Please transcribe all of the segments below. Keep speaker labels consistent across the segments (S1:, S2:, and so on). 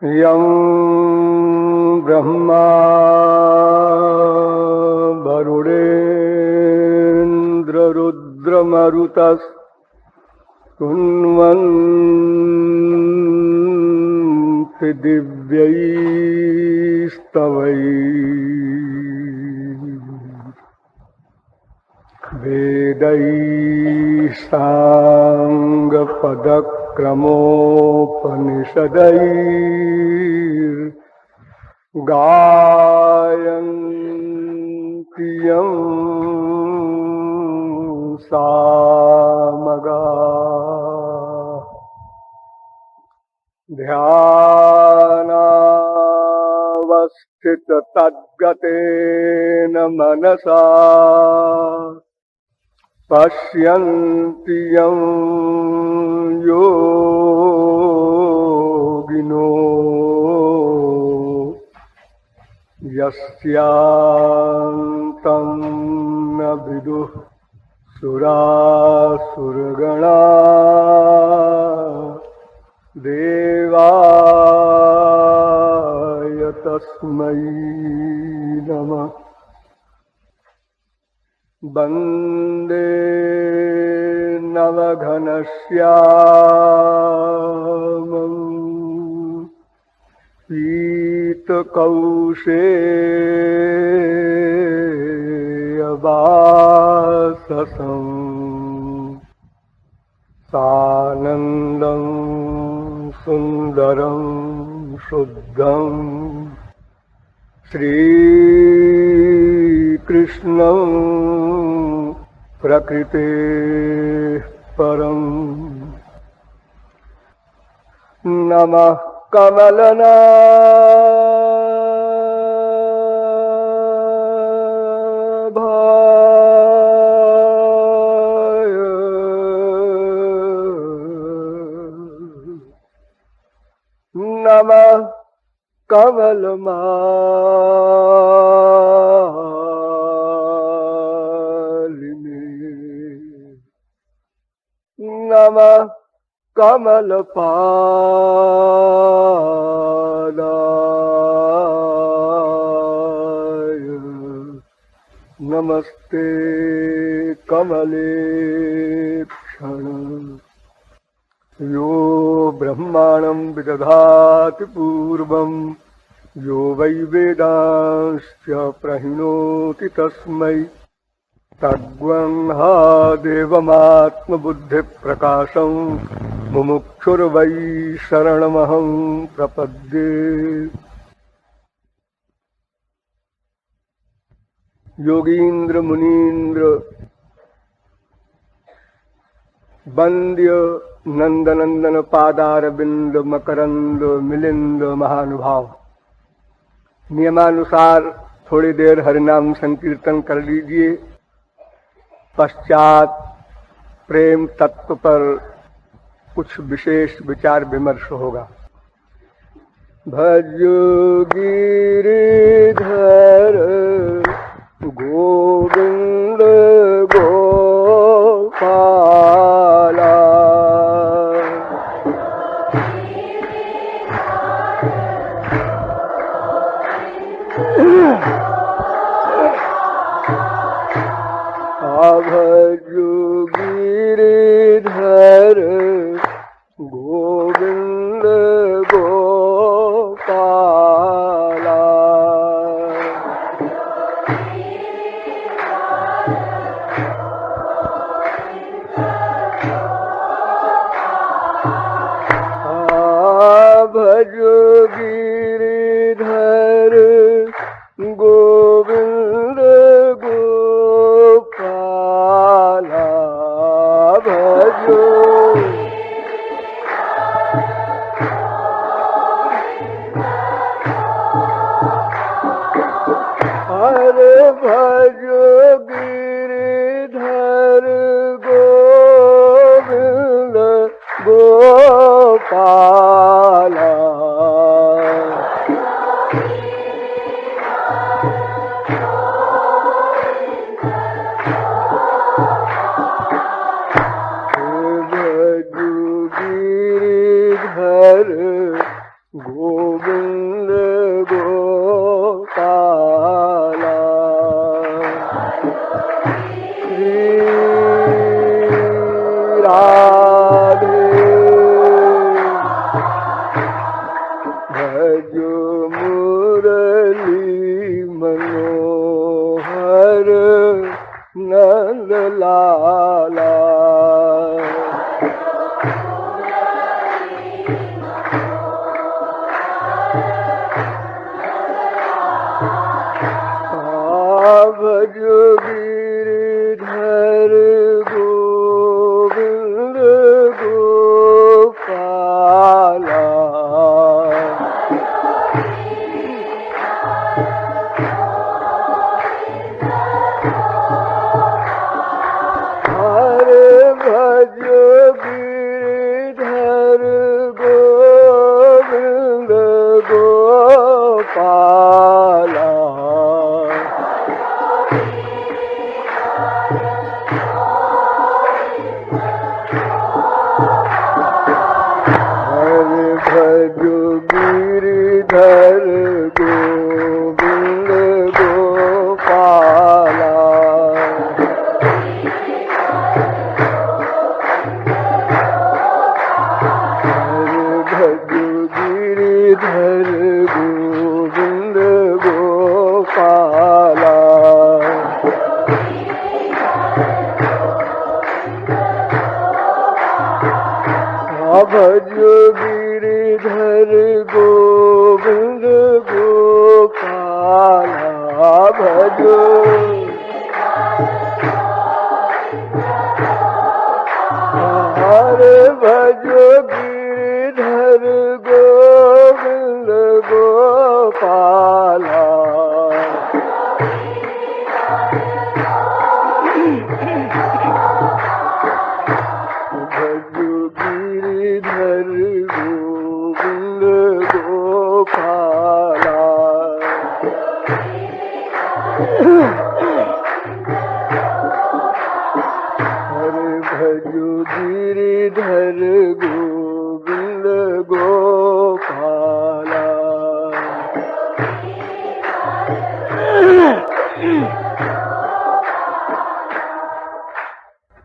S1: यं ब्रह्मा वरुणेन्द्ररुद्रमरुतस्तुन्वन्ति दिव्यैस्तवैः वेदैः साङ्गपदक्रमोपनिषदैर्गायन्ति यं सामगाः ध्यानावस्थिततद्गतेन मनसा पश्यन्ति यं योगिनो यस्यान्तं न विदुः सुरासुरगणाः देवाय तस्मै नमः। वन्दे नवघनश्यामं पीतकौशेयवाससं सानन्दं सुन्दरं शुद्धं श्रीकृष्णं प्रकृतेः परं। नमः कमलनाभाय नमः कमलमालिने नमः कमलपादाय नमस्ते कमलेक्षण। यो ब्रह्माणं विदधाति पूर्वं यो वै वेदांश्च प्रणोति तस्मै तद्वन्हा देवमात्मबुद्धिप्रकाशं मुमुक्षुर्वै शरणमहं प्रपद्ये। योगीन्द्र मुनीन्द्र वन्द्य नंदनंदन पादारविंद मकरंद मिलिंद महानुभाव, नियमानुसार थोड़ी देर हरिनाम संकीर्तन कर लीजिए। पश्चात प्रेम तत्व पर कुछ विशेष विचार विमर्श होगा। भजो गिरिधर गोविंद गोपाला भजो गिरिधर गोविंद गोपाला भजो गिरिधर गोविंद गोपाला भजो अरे भजो गिरिधर गोविंद गोपाला भजो गिरिधर गो भजो गिरिधर गोविंद गोपाला। भजो गिरिधर गोविंद गोपाला। भजो गिरिधर गोविंद गोपाला। भजो हरे भजो गिरिधर गोविंद गोपाला। भजो गिरिधर गोविंद गोपाला। हरे भजो गिरिधर गोविंद गोपाला।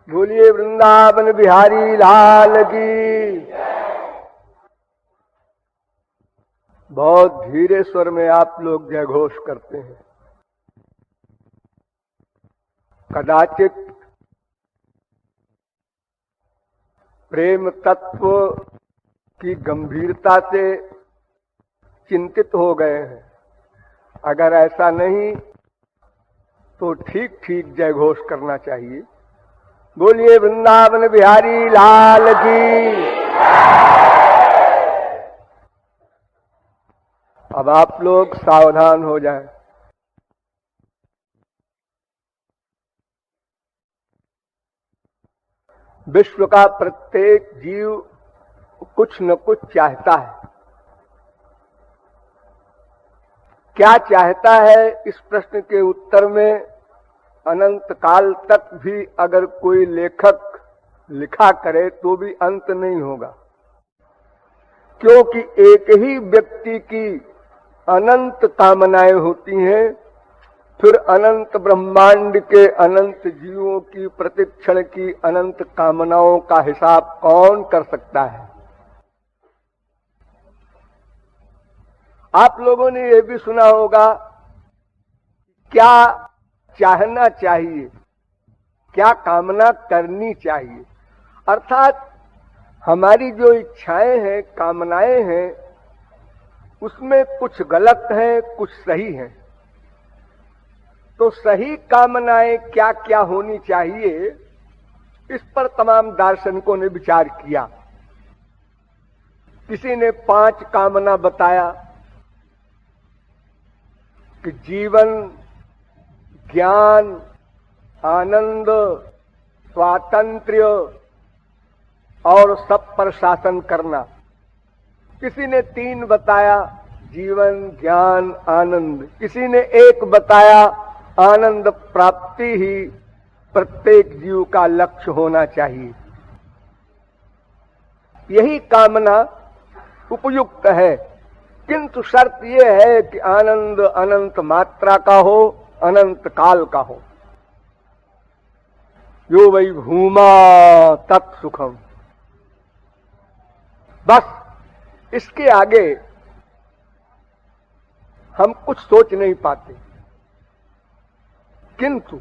S1: बोलिए वृंदावन बिहारी लाल की। बहुत धीरे स्वर में आप लोग जय घोष करते हैं। कदाचित प्रेम तत्व की गंभीरता से चिंतित हो गए हैं। अगर ऐसा नहीं तो ठीक ठीक जय घोष करना चाहिए। बोलिए वृंदावन बिहारी लाल की। अब आप लोग सावधान हो जाएं। विश्व का प्रत्येक जीव कुछ न कुछ चाहता है। क्या चाहता है, इस प्रश्न के उत्तर में अनंत काल तक भी अगर कोई लेखक लिखा करे तो भी अंत नहीं होगा, क्योंकि एक ही व्यक्ति की अनंत कामनाएं होती हैं। फिर अनंत ब्रह्मांड के अनंत जीवों की प्रतिक्षण की अनंत कामनाओं का हिसाब कौन कर सकता है। आप लोगों ने यह भी सुना होगा, क्या चाहना चाहिए, क्या कामना करनी चाहिए। अर्थात हमारी जो इच्छाएं हैं, कामनाएं हैं, उसमें कुछ गलत है, कुछ सही है। तो सही कामनाएं क्या क्या होनी चाहिए, इस पर तमाम दार्शनिकों ने विचार किया। किसी ने 5 कामना बताया कि जीवन, ज्ञान, आनंद, स्वातंत्र्य और सब पर शासन करना। किसी ने 3 बताया, जीवन, ज्ञान, आनंद। किसी ने 1 बताया, आनंद प्राप्ति ही प्रत्येक जीव का लक्ष्य होना चाहिए। यही कामना उपयुक्त है, किंतु शर्त यह है कि आनंद अनंत मात्रा का हो, अनंत काल का हो। यो वै भूमा तत्सुखम। बस इसके आगे हम कुछ सोच नहीं पाते। किंतु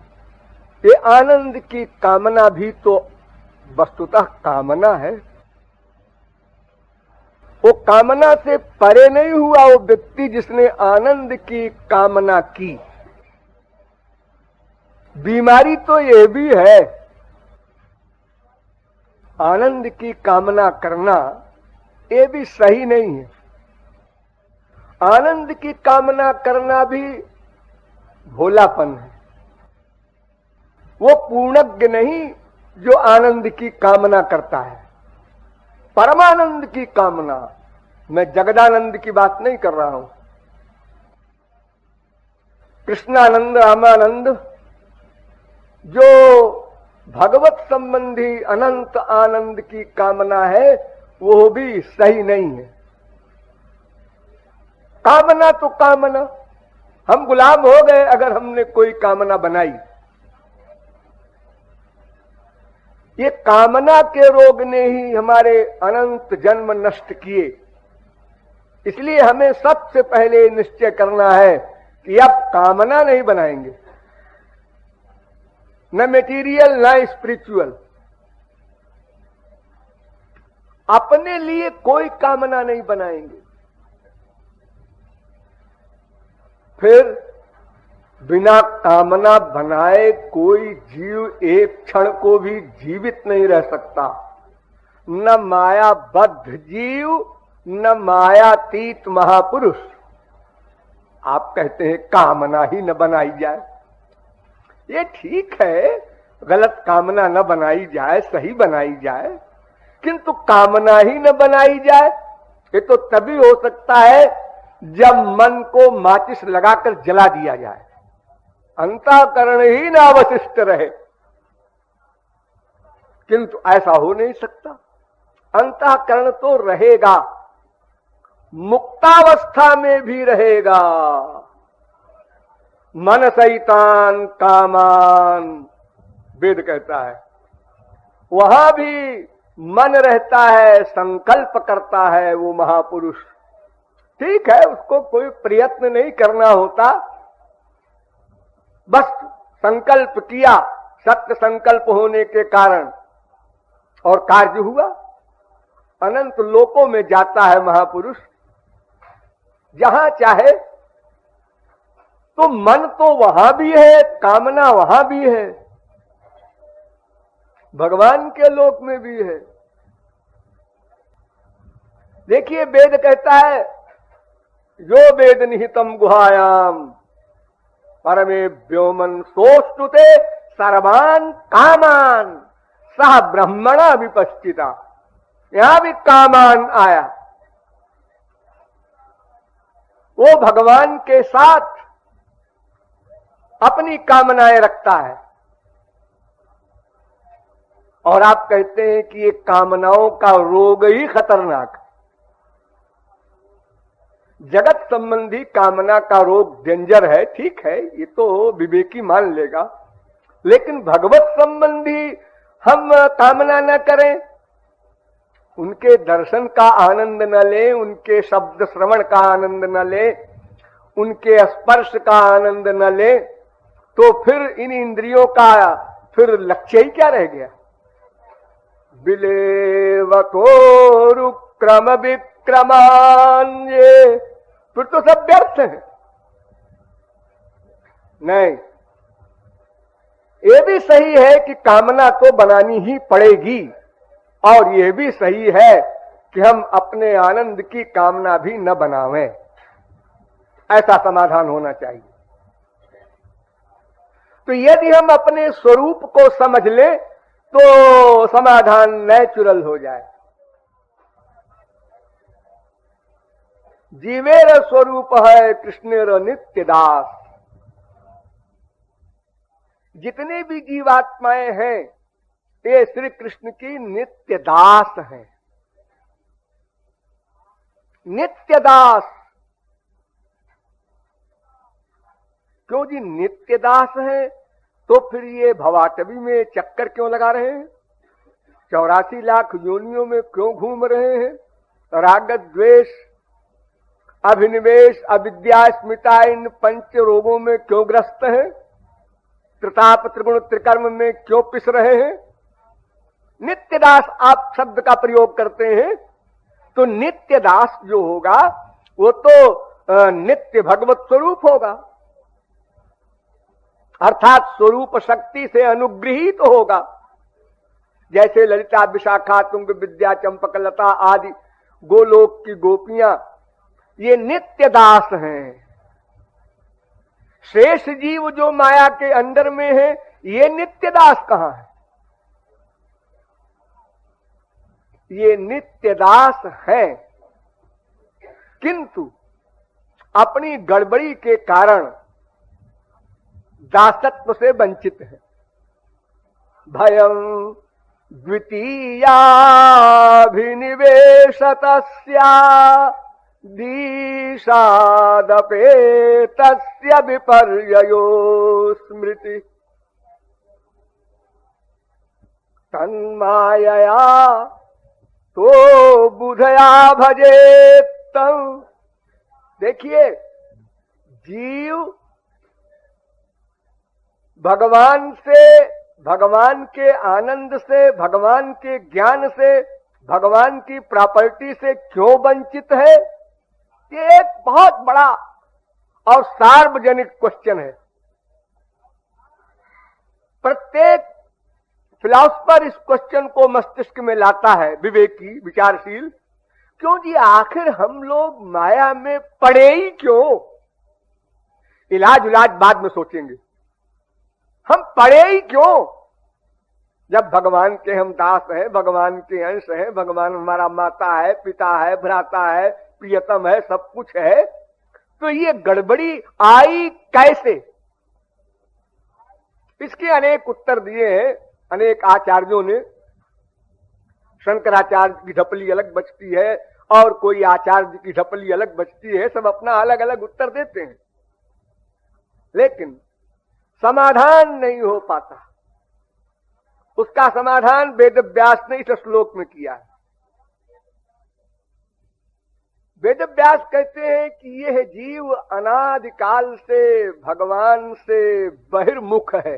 S1: ये आनंद की कामना भी तो वस्तुतः कामना है। वो कामना से परे नहीं हुआ वो व्यक्ति जिसने आनंद की कामना की। बीमारी तो ये भी है, आनंद की कामना करना ये भी सही नहीं है। आनंद की कामना करना भी भोलापन है। वो पूर्णज्ञ नहीं जो आनंद की कामना करता है। परमानंद की कामना, मैं जगदानंद की बात नहीं कर रहा हूं। कृष्णानंद, रामानंद, जो भगवत संबंधी अनंत आनंद की कामना है, वो भी सही नहीं है। कामना तो कामना, हम गुलाम हो गए अगर हमने कोई कामना बनाई। ये कामना के रोग ने ही हमारे अनंत जन्म नष्ट किए। इसलिए हमें सबसे पहले निश्चय करना है कि अब कामना नहीं बनाएंगे, न मेटीरियल न स्पिरिचुअल। अपने लिए कोई कामना नहीं बनाएंगे। फिर बिना कामना बनाए कोई जीव एक क्षण को भी जीवित नहीं रह सकता। न मायाबद्ध जीव न मायातीत महापुरुष। आप कहते हैं कामना ही न बनाई जाए, ये ठीक है, गलत कामना न बनाई जाए, सही बनाई जाए, किंतु कामना ही न बनाई जाए ये तो तभी हो सकता है जब मन को माचिस लगाकर जला दिया जाए, अंतःकरण ही न अवशिष्ट रहे। किंतु ऐसा हो नहीं सकता, अंतःकरण तो रहेगा, मुक्तावस्था में भी रहेगा। मन सहितान कामान वेद कहता है, वहां भी मन रहता है, संकल्प करता है वो महापुरुष। ठीक है, उसको कोई प्रयत्न नहीं करना होता, बस संकल्प किया सत्य संकल्प होने के कारण और कार्य हुआ। अनंत लोकों में जाता है महापुरुष, जहां चाहे। तो मन तो वहां भी है, कामना वहां भी है, भगवान के लोक में भी है। देखिए वेद कहता है, यो वेद निहितम गुहायाम परमे व्योमन सोष्टुते सर्वान कामान सह ब्रह्मणा विपश्चिता। यहां भी कामान आया, वो भगवान के साथ अपनी कामनाएं रखता है। और आप कहते हैं कि ये कामनाओं का रोग ही खतरनाक। जगत संबंधी कामना का रोग डेंजर है, ठीक है, ये तो विवेकी मान लेगा। लेकिन भगवत संबंधी हम कामना न करें, उनके दर्शन का आनंद न लें, उनके शब्द श्रवण का आनंद न लें, उनके स्पर्श का आनंद न लें, तो फिर इन इंद्रियों का फिर लक्ष्य ही क्या रह गया। बिलेवतोरुक्रम विक्रमान्ये, फिर तो सब व्यर्थ है। नहीं, ये भी सही है कि कामना तो बनानी ही पड़ेगी, और ये भी सही है कि हम अपने आनंद की कामना भी न बनावें। ऐसा समाधान होना चाहिए। तो यदि हम अपने स्वरूप को समझ लें तो समाधान नेचुरल हो जाए। जीवेर स्वरूप है कृष्णेर नित्य दास। जितने भी जीवात्माएं हैं ये श्री कृष्ण की नित्य दास हैं। नित्य दास क्यों जी? नित्य दास है तो फिर ये भवाटवी में चक्कर क्यों लगा रहे हैं? 84 लाख योनियों में क्यों घूम रहे हैं? राग द्वेष अभिनिवेश अविद्या स्मिता इन पंच रोगों में क्यों ग्रस्त हैं? त्रिताप त्रिगुण त्रिकर्म में क्यों पिस रहे हैं? नित्य दास आप शब्द का प्रयोग करते हैं, तो नित्य दास जो होगा वो तो नित्य भगवत स्वरूप होगा, अर्थात स्वरूप शक्ति से अनुग्रहित तो होगा। जैसे ललिता विशाखा तुंग विद्या चंपक लता आदि गोलोक की गोपियां ये नित्य दास हैं। शेष जीव जो माया के अंदर में है ये नित्य दास कहां है? ये नित्य दास है, किंतु अपनी गड़बड़ी के कारण दासत्व से वंचित है। भयं द्वितीयाभिनिवेशतस्या दीशादपेतस्य विपर्ययो स्मृति तन्मायया तो बुधया भजेत। देखिए, जीव भगवान से, भगवान के आनंद से, भगवान के ज्ञान से, भगवान की प्रॉपर्टी से क्यों वंचित है, ये एक बहुत बड़ा और सार्वजनिक क्वेश्चन है। प्रत्येक फिलॉसफर इस क्वेश्चन को मस्तिष्क में लाता है, विवेकी, विचारशील। क्यों जी, आखिर हम लोग माया में पड़े ही क्यों? इलाज बाद में सोचेंगे। हम पड़े ही क्यों? जब भगवान के हम दास हैं, भगवान के अंश हैं, भगवान हमारा माता है, पिता है, भ्राता है, प्रियतम है, सब कुछ है, तो ये गड़बड़ी आई कैसे? इसके अनेक उत्तर दिए हैं अनेक आचार्यों ने। शंकराचार्य की ढपली अलग बचती है और कोई आचार्य की ढपली अलग बचती है, सब अपना अलग अलग उत्तर देते हैं, लेकिन समाधान नहीं हो पाता। उसका समाधान वेद व्यास ने इस श्लोक में किया है। वेद व्यास कहते हैं कि यह जीव अनादिकाल से भगवान से बहिर्मुख है,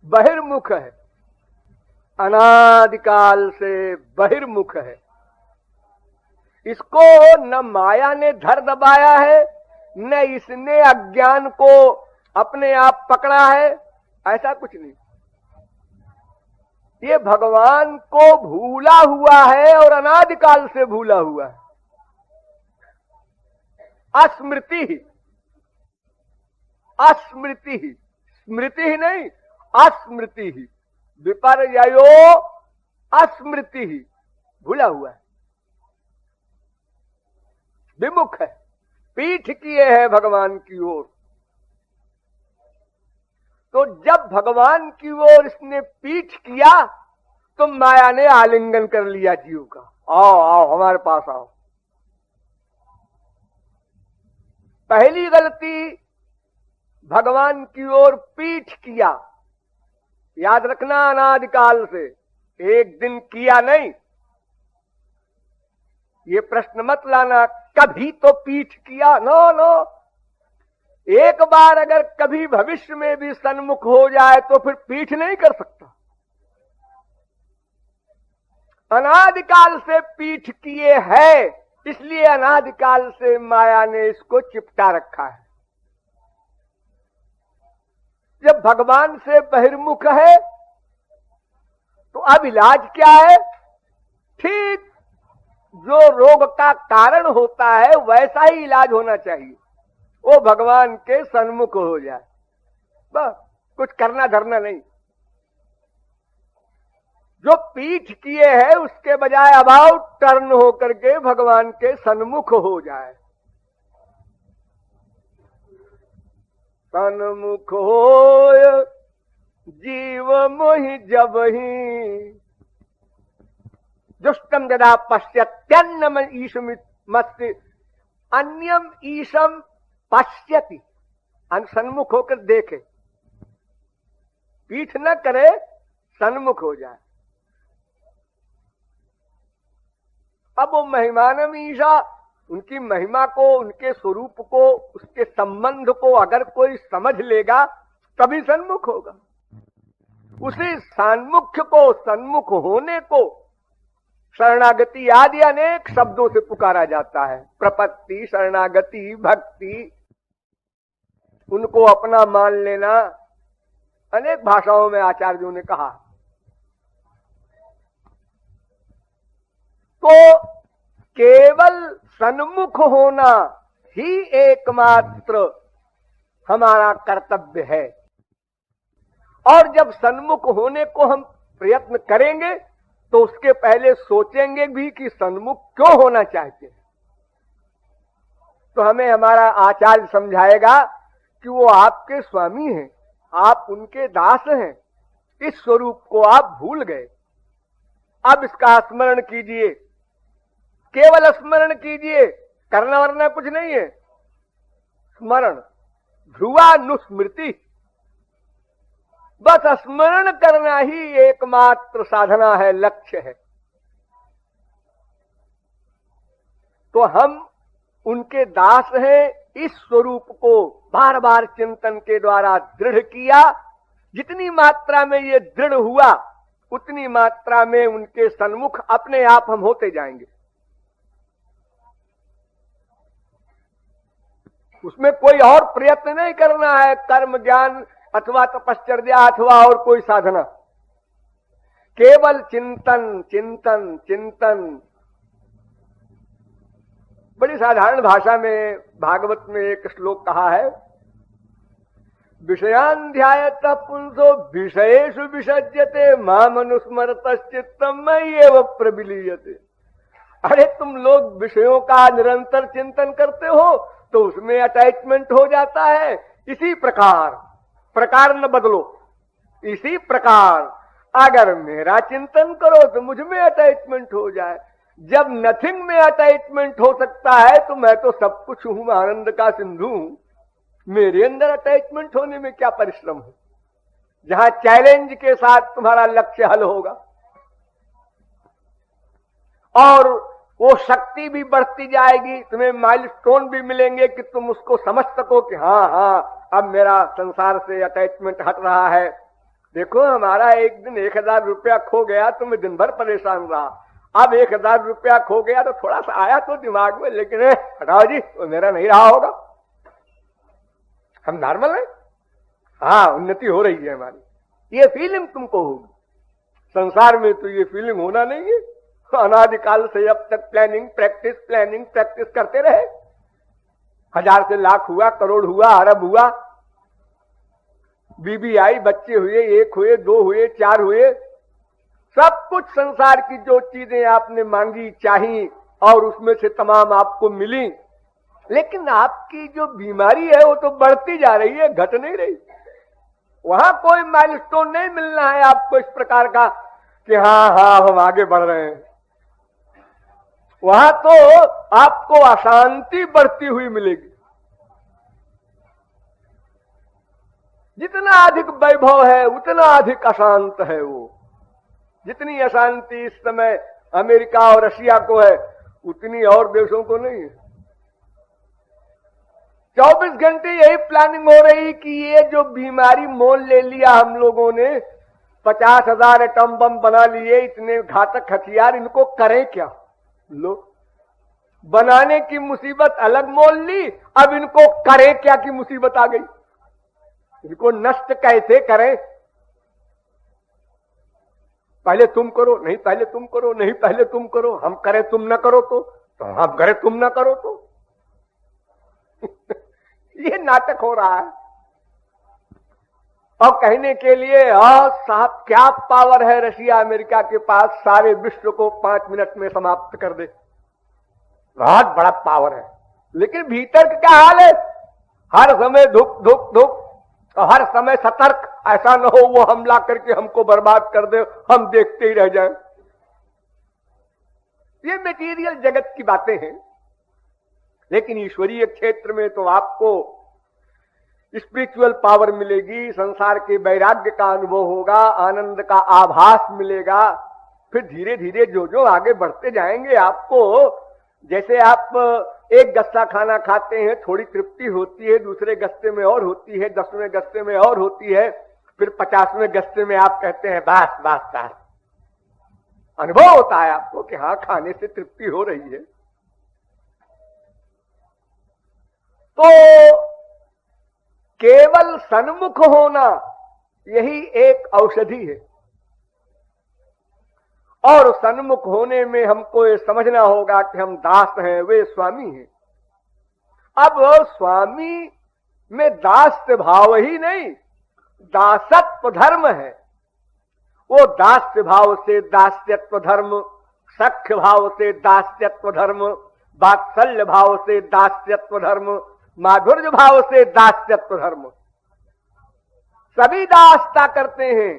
S1: बहिर्मुख है, अनादिकाल से बहिर्मुख है। इसको न माया ने धर दबाया है, न इसने अज्ञान को अपने आप पकड़ा है, ऐसा कुछ नहीं। ये भगवान को भूला हुआ है और अनादिकाल से भूला हुआ है। अस्मृति ही, अस्मृति ही, स्मृति ही नहीं, अस्मृति ही, विपर्ययो अस्मृति ही, भूला हुआ है, विमुख है, पीठ किए है भगवान की ओर। तो जब भगवान की ओर इसने पीठ किया तो माया ने आलिंगन कर लिया जीव का, आओ आओ हमारे पास आओ। पहली गलती, भगवान की ओर पीठ किया। याद रखना, अनादिकाल से, एक दिन किया नहीं। ये प्रश्न मत लाना कभी तो पीठ किया, नो नो। एक बार अगर कभी भविष्य में भी सन्मुख हो जाए तो फिर पीठ नहीं कर सकता। अनादिकाल से पीठ किए है, इसलिए अनादिकाल से माया ने इसको चिपटा रखा है। जब भगवान से बहिर्मुख है तो अब इलाज क्या है? ठीक जो रोग का कारण होता है वैसा ही इलाज होना चाहिए, वो भगवान के सन्मुख हो जाए, बस, कुछ करना धरना नहीं। जो पीठ किए है उसके बजाय अबाउट टर्न होकर के भगवान के सन्मुख हो जाए। सन्मुख होय जीव मोहि जबहि, दुष्टम यदा पश्यत्यन्नम ईशमस्ति अन्यम ईशम पश्यति। सन्मुख होकर देखे, पीठ न करे, सन्मुख हो जाए। अब वो महिमानम ईशा, उनकी महिमा को, उनके स्वरूप को, उसके संबंध को अगर कोई समझ लेगा तभी सन्मुख होगा। उसी सन्मुख को, सन्मुख होने को शरणागति आदि अनेक शब्दों से पुकारा जाता है। प्रपत्ति, शरणागति, भक्ति, उनको अपना मान लेना, अनेक भाषाओं में आचार्यों ने कहा। तो केवल सन्मुख होना ही एकमात्र हमारा कर्तव्य है। और जब सन्मुख होने को हम प्रयत्न करेंगे तो उसके पहले सोचेंगे भी कि सन्मुख क्यों होना चाहते हैं। तो हमें हमारा आचार्य समझाएगा कि वो आपके स्वामी हैं, आप उनके दास हैं, इस स्वरूप को आप भूल गए। अब इसका स्मरण कीजिए। केवल स्मरण कीजिए, करना वरना कुछ नहीं है। स्मरण ध्रुवानुस्मृति, बस स्मरण करना ही एकमात्र साधना है, लक्ष्य है। तो हम उनके दास हैं। इस स्वरूप को बार बार चिंतन के द्वारा दृढ़ किया। जितनी मात्रा में ये दृढ़ हुआ उतनी मात्रा में उनके सन्मुख अपने आप हम होते जाएंगे। उसमें कोई और प्रयत्न नहीं करना है, कर्म ज्ञान अथवा तपश्चर्या अथवा और कोई साधना, केवल चिंतन चिंतन चिंतन। बड़ी साधारण भाषा में भागवत में एक श्लोक कहा है, विषयान् ध्यायतः पुंसो विषयेषु विसज्यते मामनुस्मरतश्चित्तम् मय्येव प्रविलीयते। अरे तुम लोग विषयों का निरंतर चिंतन करते हो तो उसमें अटैचमेंट हो जाता है। इसी प्रकार, प्रकार न बदलो, इसी प्रकार अगर मेरा चिंतन करो तो मुझ में अटैचमेंट हो जाए। जब नथिंग में अटैचमेंट हो सकता है तो मैं तो सब कुछ हूं, आनंद का सिंधु हूं। मेरे अंदर अटैचमेंट होने में क्या परिश्रम है। जहां चैलेंज के साथ तुम्हारा लक्ष्य हल होगा और वो शक्ति भी बढ़ती जाएगी, तुम्हें माइलस्टोन भी मिलेंगे कि तुम उसको समझ सको कि हाँ अब मेरा संसार से अटैचमेंट हट रहा है। देखो हमारा एक दिन 1000 रुपया खो गया तो मैं दिन भर परेशान रहा। अब 1000 रुपया खो गया तो थोड़ा सा आया तो दिमाग में, लेकिन हटाओ जी वो मेरा नहीं रहा होगा। हम नॉर्मल है, हाँ उन्नति हो रही है हमारी, ये फीलिंग तुमको होगी। संसार में तो ये फीलिंग होना नहीं है। अनादिकाल से अब तक प्लानिंग प्रैक्टिस करते रहे। 1000 से लाख हुआ, करोड़ हुआ, अरब हुआ, बीबी आई, बच्चे हुए, 1 हुए, 2 हुए, 4 हुए। सब कुछ संसार की जो चीजें आपने मांगी चाही और उसमें से तमाम आपको मिली, लेकिन आपकी जो बीमारी है वो तो बढ़ती जा रही है, घट नहीं रही। वहां कोई माइलस्टोन नहीं मिलना है आपको इस प्रकार का कि हाँ हम आगे बढ़ रहे हैं। वहां तो आपको अशांति बढ़ती हुई मिलेगी। जितना अधिक वैभव है उतना अधिक अशांत है वो। जितनी अशांति इस समय अमेरिका और रशिया को है उतनी और देशों को नहीं है। 24 घंटे यही प्लानिंग हो रही कि ये जो बीमारी मोल ले लिया हम लोगों ने, 50,000 एटम बम बना लिए, इतने घातक हथियार, इनको करें क्या? लो बनाने की मुसीबत अलग मोल ली, अब इनको करें क्या की मुसीबत आ गई। इनको नष्ट कैसे करें? पहले तुम करो, नहीं पहले तुम करो, नहीं पहले तुम करो, हम करें तुम न करो तो हम करें तुम न करो तो ये नाटक हो रहा है। और कहने के लिए साहब क्या पावर है रशिया अमेरिका के पास, सारे विश्व को 5 मिनट में समाप्त कर दे, बहुत बड़ा पावर है। लेकिन भीतर का क्या हाल है? हर समय धुक धुक धुक, हर समय सतर्क, ऐसा न हो वो हमला करके हमको बर्बाद कर दे, हम देखते ही रह जाएं। ये मटेरियल जगत की बातें हैं। लेकिन ईश्वरीय क्षेत्र में तो आपको स्पिरिचुअल पावर मिलेगी, संसार के वैराग्य का अनुभव होगा, आनंद का आभास मिलेगा। फिर धीरे धीरे जो जो आगे बढ़ते जाएंगे, आपको जैसे आप एक गस्सा खाना खाते हैं, थोड़ी तृप्ति होती है, दूसरे गस्से में और होती है, 10वें गस्से में और होती है, फिर 50वें गस्से में आप कहते हैं बस बस बस। अनुभव होता है आपको कि हाँ खाने से तृप्ति हो रही है। तो केवल सन्मुख होना यही एक औषधि है। और सन्मुख होने में हमको ये समझना होगा कि हम दास हैं, वे स्वामी हैं। अब स्वामी में दास्य भाव ही नहीं, दासत्व धर्म है। वो दास्य भाव से दास्यत्व धर्म, सख्य भाव से दास्यत्व धर्म, वात्सल्य भाव से दास्यत्व धर्म, माधुर्य भाव से दास्यत्व धर्म, सभी दासता करते हैं।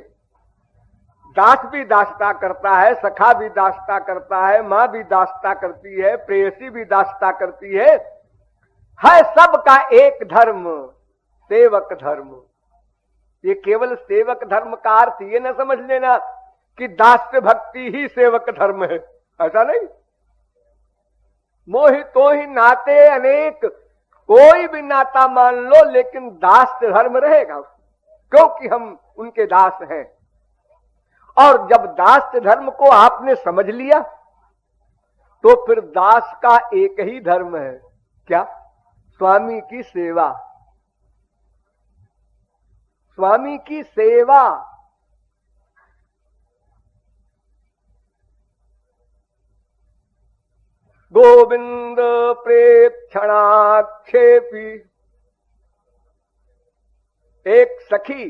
S1: दास भी दासता करता है, सखा भी दासता करता है, मां भी दासता करती है, प्रेयसी भी दासता करती है सबका एक धर्म, सेवक धर्म। ये केवल सेवक धर्म का अर्थ ये न समझ लेना कि दास्य भक्ति ही सेवक धर्म है, ऐसा नहीं। मोहि तो ही नाते अनेक, कोई भी नाता मान लो लेकिन दास्य धर्म रहेगा, क्योंकि हम उनके दास हैं। और जब दास्य धर्म को आपने समझ लिया तो फिर दास का एक ही धर्म है, क्या? स्वामी की सेवा, स्वामी की सेवा। गोविंद प्रेक्षणाक्षेपी। एक सखी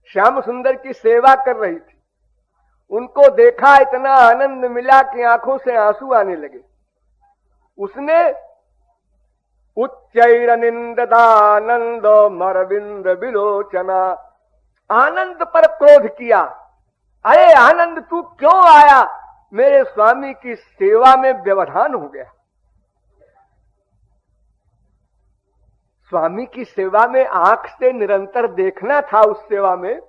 S1: श्याम सुंदर की सेवा कर रही थी, उनको देखा, इतना आनंद मिला कि आंखों से आंसू आने लगे। उसने उच्चैरनिंदानंद मरविंद विलोचना, आनंद पर क्रोध किया। अरे आनंद, तू क्यों आया? मेरे स्वामी की सेवा में व्यवधान हो गया। स्वामी की सेवा में आंख से निरंतर देखना था, उस सेवा में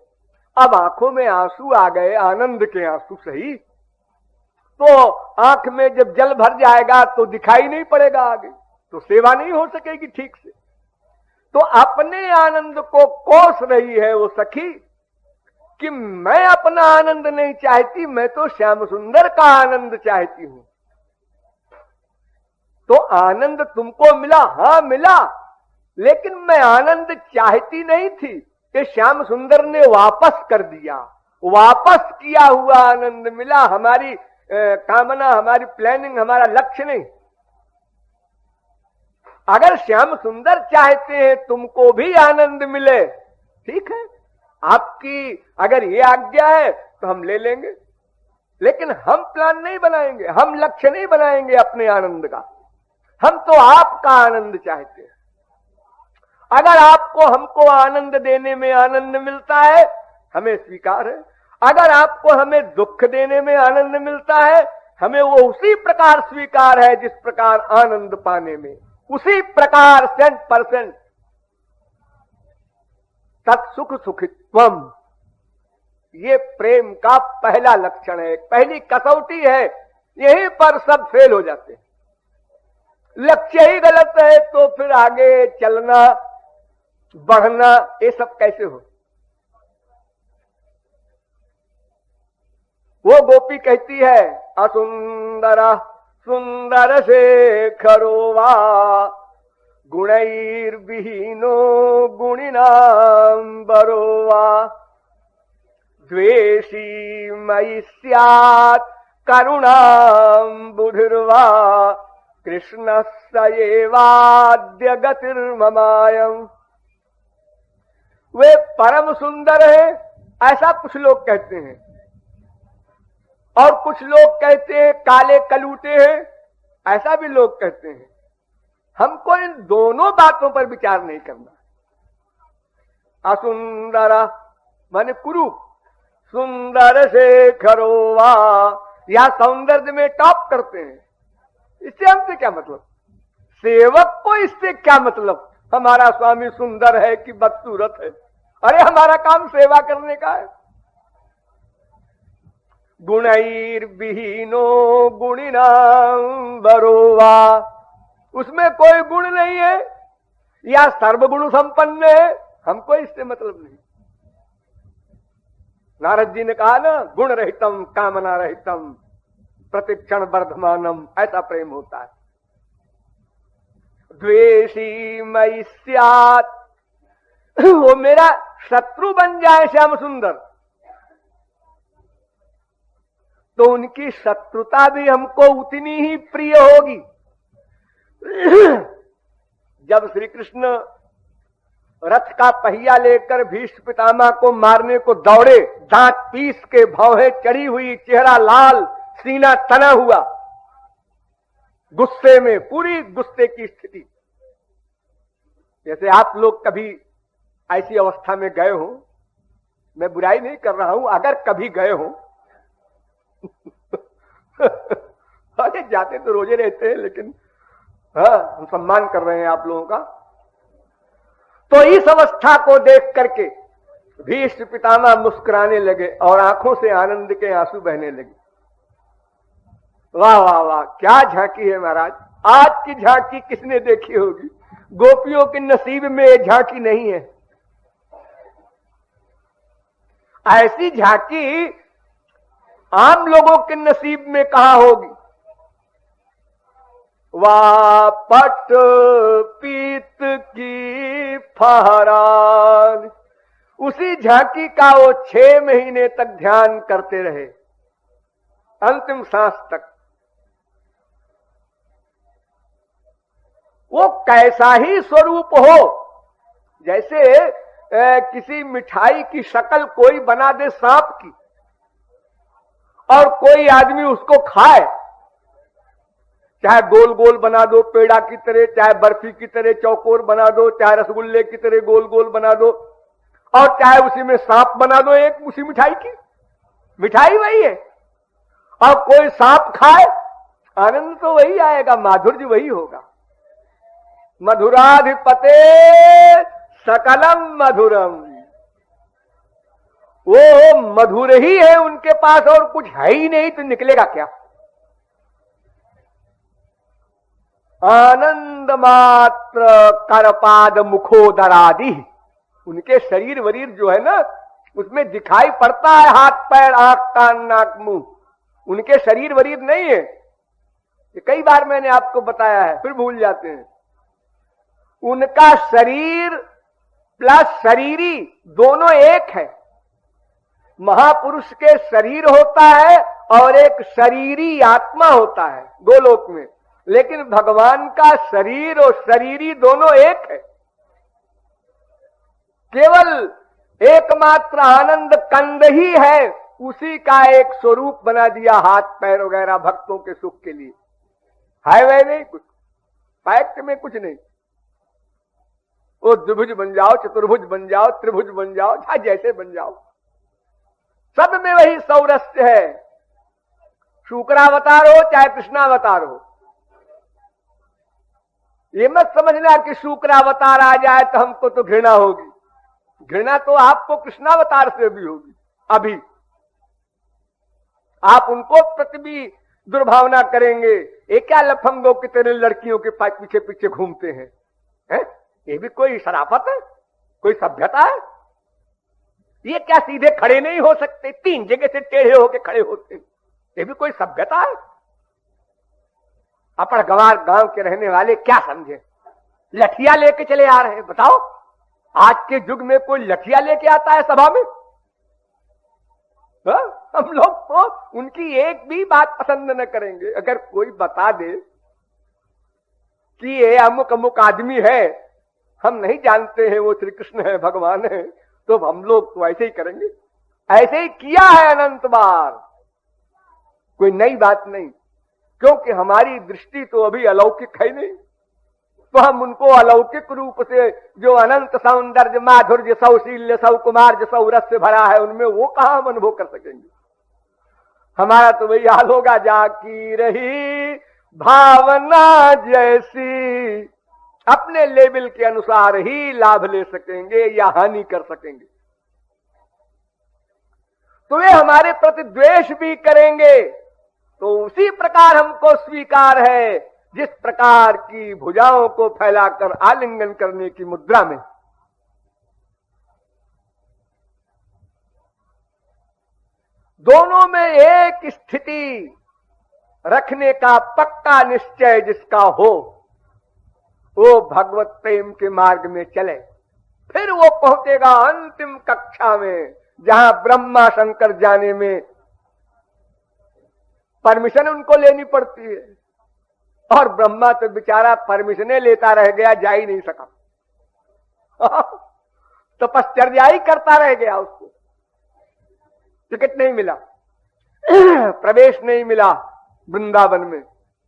S1: अब आंखों में आंसू आ गए, आनंद के आंसू सही। तो आंख में जब जल भर जाएगा तो दिखाई नहीं पड़ेगा आगे, तो सेवा नहीं हो सकेगी ठीक से। तो अपने आनंद को कोस रही है वो सखी कि मैं अपना आनंद नहीं चाहती, मैं तो श्याम सुंदर का आनंद चाहती हूं। तो आनंद तुमको मिला, हां मिला, लेकिन मैं आनंद चाहती नहीं थी कि श्याम सुंदर ने वापस कर दिया। वापस किया हुआ आनंद मिला, हमारी कामना, हमारी प्लानिंग, हमारा लक्ष्य नहीं। अगर श्याम सुंदर चाहते हैं तुमको भी आनंद मिले, ठीक है, आपकी अगर ये आज्ञा है तो हम ले लेंगे, लेकिन हम प्लान नहीं बनाएंगे, हम लक्ष्य नहीं बनाएंगे अपने आनंद का। हम तो आपका आनंद चाहते हैं। अगर आपको हमको आनंद देने में आनंद मिलता है, हमें स्वीकार है। अगर आपको हमें दुख देने में आनंद मिलता है, हमें वो उसी प्रकार स्वीकार है जिस प्रकार आनंद पाने में, उसी प्रकार 100% तत्सुख सुखित्वम। ये प्रेम का पहला लक्षण है, पहली कसौटी है। यहीं पर सब फेल हो जाते हैं। लक्ष्य ही गलत है तो फिर आगे चलना, बढ़ना, ये सब कैसे हो? वो गोपी कहती है, असुंदरा सुंदर शेखरो वा गुणैर्विहीनो गुणिनां बरो वा द्वेषी मयि स्यात् करुणां बुधिर्वा कृष्णस्य एवाद्य गतिर्ममायम्। वे परम सुंदर है, ऐसा कुछ लोग कहते हैं, और कुछ लोग कहते हैं काले कलूटे हैं, ऐसा भी लोग कहते हैं। हमको इन दोनों बातों पर विचार नहीं करना। असुंदरा माने कुरूप, सुंदर शेखरो वा, या सौंदर्य में टॉप करते हैं। इससे हमसे क्या मतलब? सेवक को इससे क्या मतलब? हमारा स्वामी सुंदर है कि बदसूरत है? अरे हमारा काम सेवा करने का है। गुणैर्विहीनो गुणिनां बरोवा, उसमें कोई गुण नहीं है या सर्वगुण संपन्न है, हमको इससे मतलब नहीं। नारद जी ने कहा ना, गुण रहितम कामना रहितम प्रतिक्षण वर्धमानम, ऐसा प्रेम होता है। द्वेषी मयि स्यात्, वो मेरा शत्रु बन जाए श्याम सुंदर, तो उनकी शत्रुता भी हमको उतनी ही प्रिय होगी। जब श्री कृष्ण रथ का पहिया लेकर भीष्म पितामह को मारने को दौड़े, दांत पीस के, भौहें चढ़ी हुई, चेहरा लाल, सीना तना हुआ, गुस्से में, पूरी गुस्से की स्थिति। जैसे आप लोग कभी ऐसी अवस्था में गए हो मैं बुराई नहीं कर रहा हूं, अगर कभी गए हो अरे जाते तो रोजे रहते हैं, लेकिन हाँ, हम सम्मान कर रहे हैं आप लोगों का। तो इस अवस्था को देख करके भीष्म पितामह मुस्कुराने लगे और आंखों से आनंद के आंसू बहने लगे। वाह वाह वाह, क्या झांकी है महाराज। आज की झांकी किसने देखी होगी? गोपियों के नसीब में ये झांकी नहीं है। ऐसी झांकी आम लोगों के नसीब में कहां होगी? वाह पट पीत की फहरान, उसी झांकी का वो 6 महीने तक ध्यान करते रहे, अंतिम सांस तक। वो कैसा ही स्वरूप हो, जैसे किसी मिठाई की शक्ल कोई बना दे सांप की, और कोई आदमी उसको खाए, चाहे गोल गोल बना दो पेड़ा की तरह, चाहे बर्फी की तरह चौकोर बना दो, चाहे रसगुल्ले की तरह गोल गोल बना दो, और चाहे उसी में सांप बना दो एक उसी मिठाई की, मिठाई वही है। और कोई सांप खाए, आनंद तो वही आएगा, माधुर्य वही होगा। मधुराधिपते सकलम मधुरम, वो मधुर ही है उनके पास, और कुछ है ही नहीं, तो निकलेगा क्या? आनंद मात्र करपाद मुखोदरादि, उनके शरीर वरीर जो है ना, उसमें दिखाई पड़ता है हाथ पैर आंख कान नाक मुंह, उनके शरीर वरीर नहीं है। ये कई बार मैंने आपको बताया है, फिर भूल जाते हैं। उनका शरीर प्लस शरीरी दोनों एक है। महापुरुष के शरीर होता है और एक शरीरी आत्मा होता है गोलोक में, लेकिन भगवान का शरीर और शरीरी दोनों एक है। केवल एकमात्र आनंद कंद ही है, उसी का एक स्वरूप बना दिया हाथ पैर वगैरह भक्तों के सुख के लिए। है वह नहीं कुछ, फैक्ट में कुछ नहीं। वो द्विभुज बन जाओ, चतुर्भुज बन जाओ, त्रिभुज बन जाओ, चाहे जैसे बन जाओ, सब में वही सौरस्य है। शुक्रावतार हो चाहे कृष्णावतार हो, ये मत समझना कि शुक्रावतार आ जाए तो हमको तो घृणा होगी। घृणा तो आपको कृष्णावतार से भी होगी। अभी आप उनको प्रति भी दुर्भावना करेंगे, ये क्या लफंगों की तरह लड़कियों के पीछे पीछे घूमते हैं, हैं? ये भी कोई शराफत है, कोई सभ्यता है? ये क्या सीधे खड़े नहीं हो सकते, 3 जगह से टेढ़े होके खड़े होते हैं? ये भी कोई सभ्यता है? अपना गंवार गांव के रहने वाले क्या समझे, लठिया लेके चले आ रहे हैं। बताओ, आज के युग में कोई लठिया लेके आता है सभा में? हम लोग तो उनकी एक भी बात पसंद न करेंगे। अगर कोई बता दे कि ये अमुक अमुक आदमी है, हम नहीं जानते हैं वो श्री कृष्ण है, भगवान है, तो हम लोग तो ऐसे ही करेंगे। ऐसे ही किया है अनंत बार, कोई नई बात नहीं, क्योंकि हमारी दृष्टि तो अभी अलौकिक है नहीं, तो हम उनको अलौकिक रूप से जो अनंत सौंदर्य माधुर्य सौशील्य सौकुमार्य सौरस से भरा है, उनमें वो कहां हम अनुभव कर सकेंगे। हमारा तो वही हाल होगा, जाकी रही भावना जैसी, अपने लेवल के अनुसार ही लाभ ले सकेंगे या हानि कर सकेंगे। तो वे हमारे प्रति द्वेष भी करेंगे, तो उसी प्रकार हमको स्वीकार है जिस प्रकार की भुजाओं को फैलाकर आलिंगन करने की मुद्रा में। दोनों में एक स्थिति रखने का पक्का निश्चय जिसका हो, वो भगवत प्रेम के मार्ग में चले, फिर वो पहुंचेगा अंतिम कक्षा में, जहां ब्रह्मा शंकर जाने में परमिशन उनको लेनी पड़ती है, और ब्रह्मा तो बेचारा परमिशनें लेता रह गया, जा ही नहीं सका। तपश्चर्या ही करता रह गया, उसको टिकट नहीं मिला, प्रवेश नहीं मिला वृंदावन में।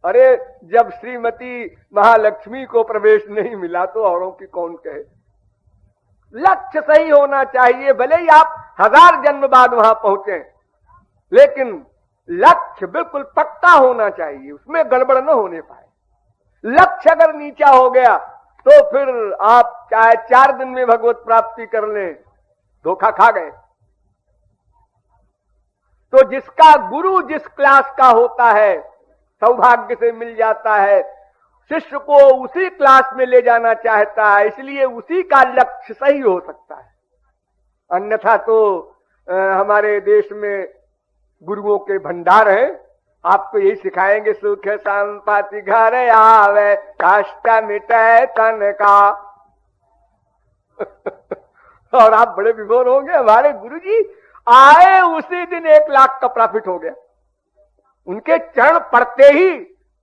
S1: अरे जब श्रीमती महालक्ष्मी को प्रवेश नहीं मिला तो औरों की कौन कहे। लक्ष्य सही होना चाहिए, भले ही आप 1000 जन्म बाद वहां पहुंचे, लेकिन लक्ष्य बिल्कुल पक्का होना चाहिए, उसमें गड़बड़ न होने पाए। लक्ष्य अगर नीचा हो गया तो फिर आप चाहे 4 दिन में भगवत प्राप्ति कर लें, धोखा खा गए। तो जिसका गुरु जिस क्लास का होता है, सौभाग्य से मिल जाता है, शिष्य को उसी क्लास में ले जाना चाहता है, इसलिए उसी का लक्ष्य सही हो सकता है। अन्यथा तो हमारे देश में गुरुओं के भंडार हैं, आपको यही सिखाएंगे, सुख संपत्ति घर आवे, कष्ट मिटे तन का। और आप बड़े विभोर होंगे, हमारे गुरुजी आए उसी दिन 1 लाख का प्रॉफिट हो गया। उनके चरण पड़ते ही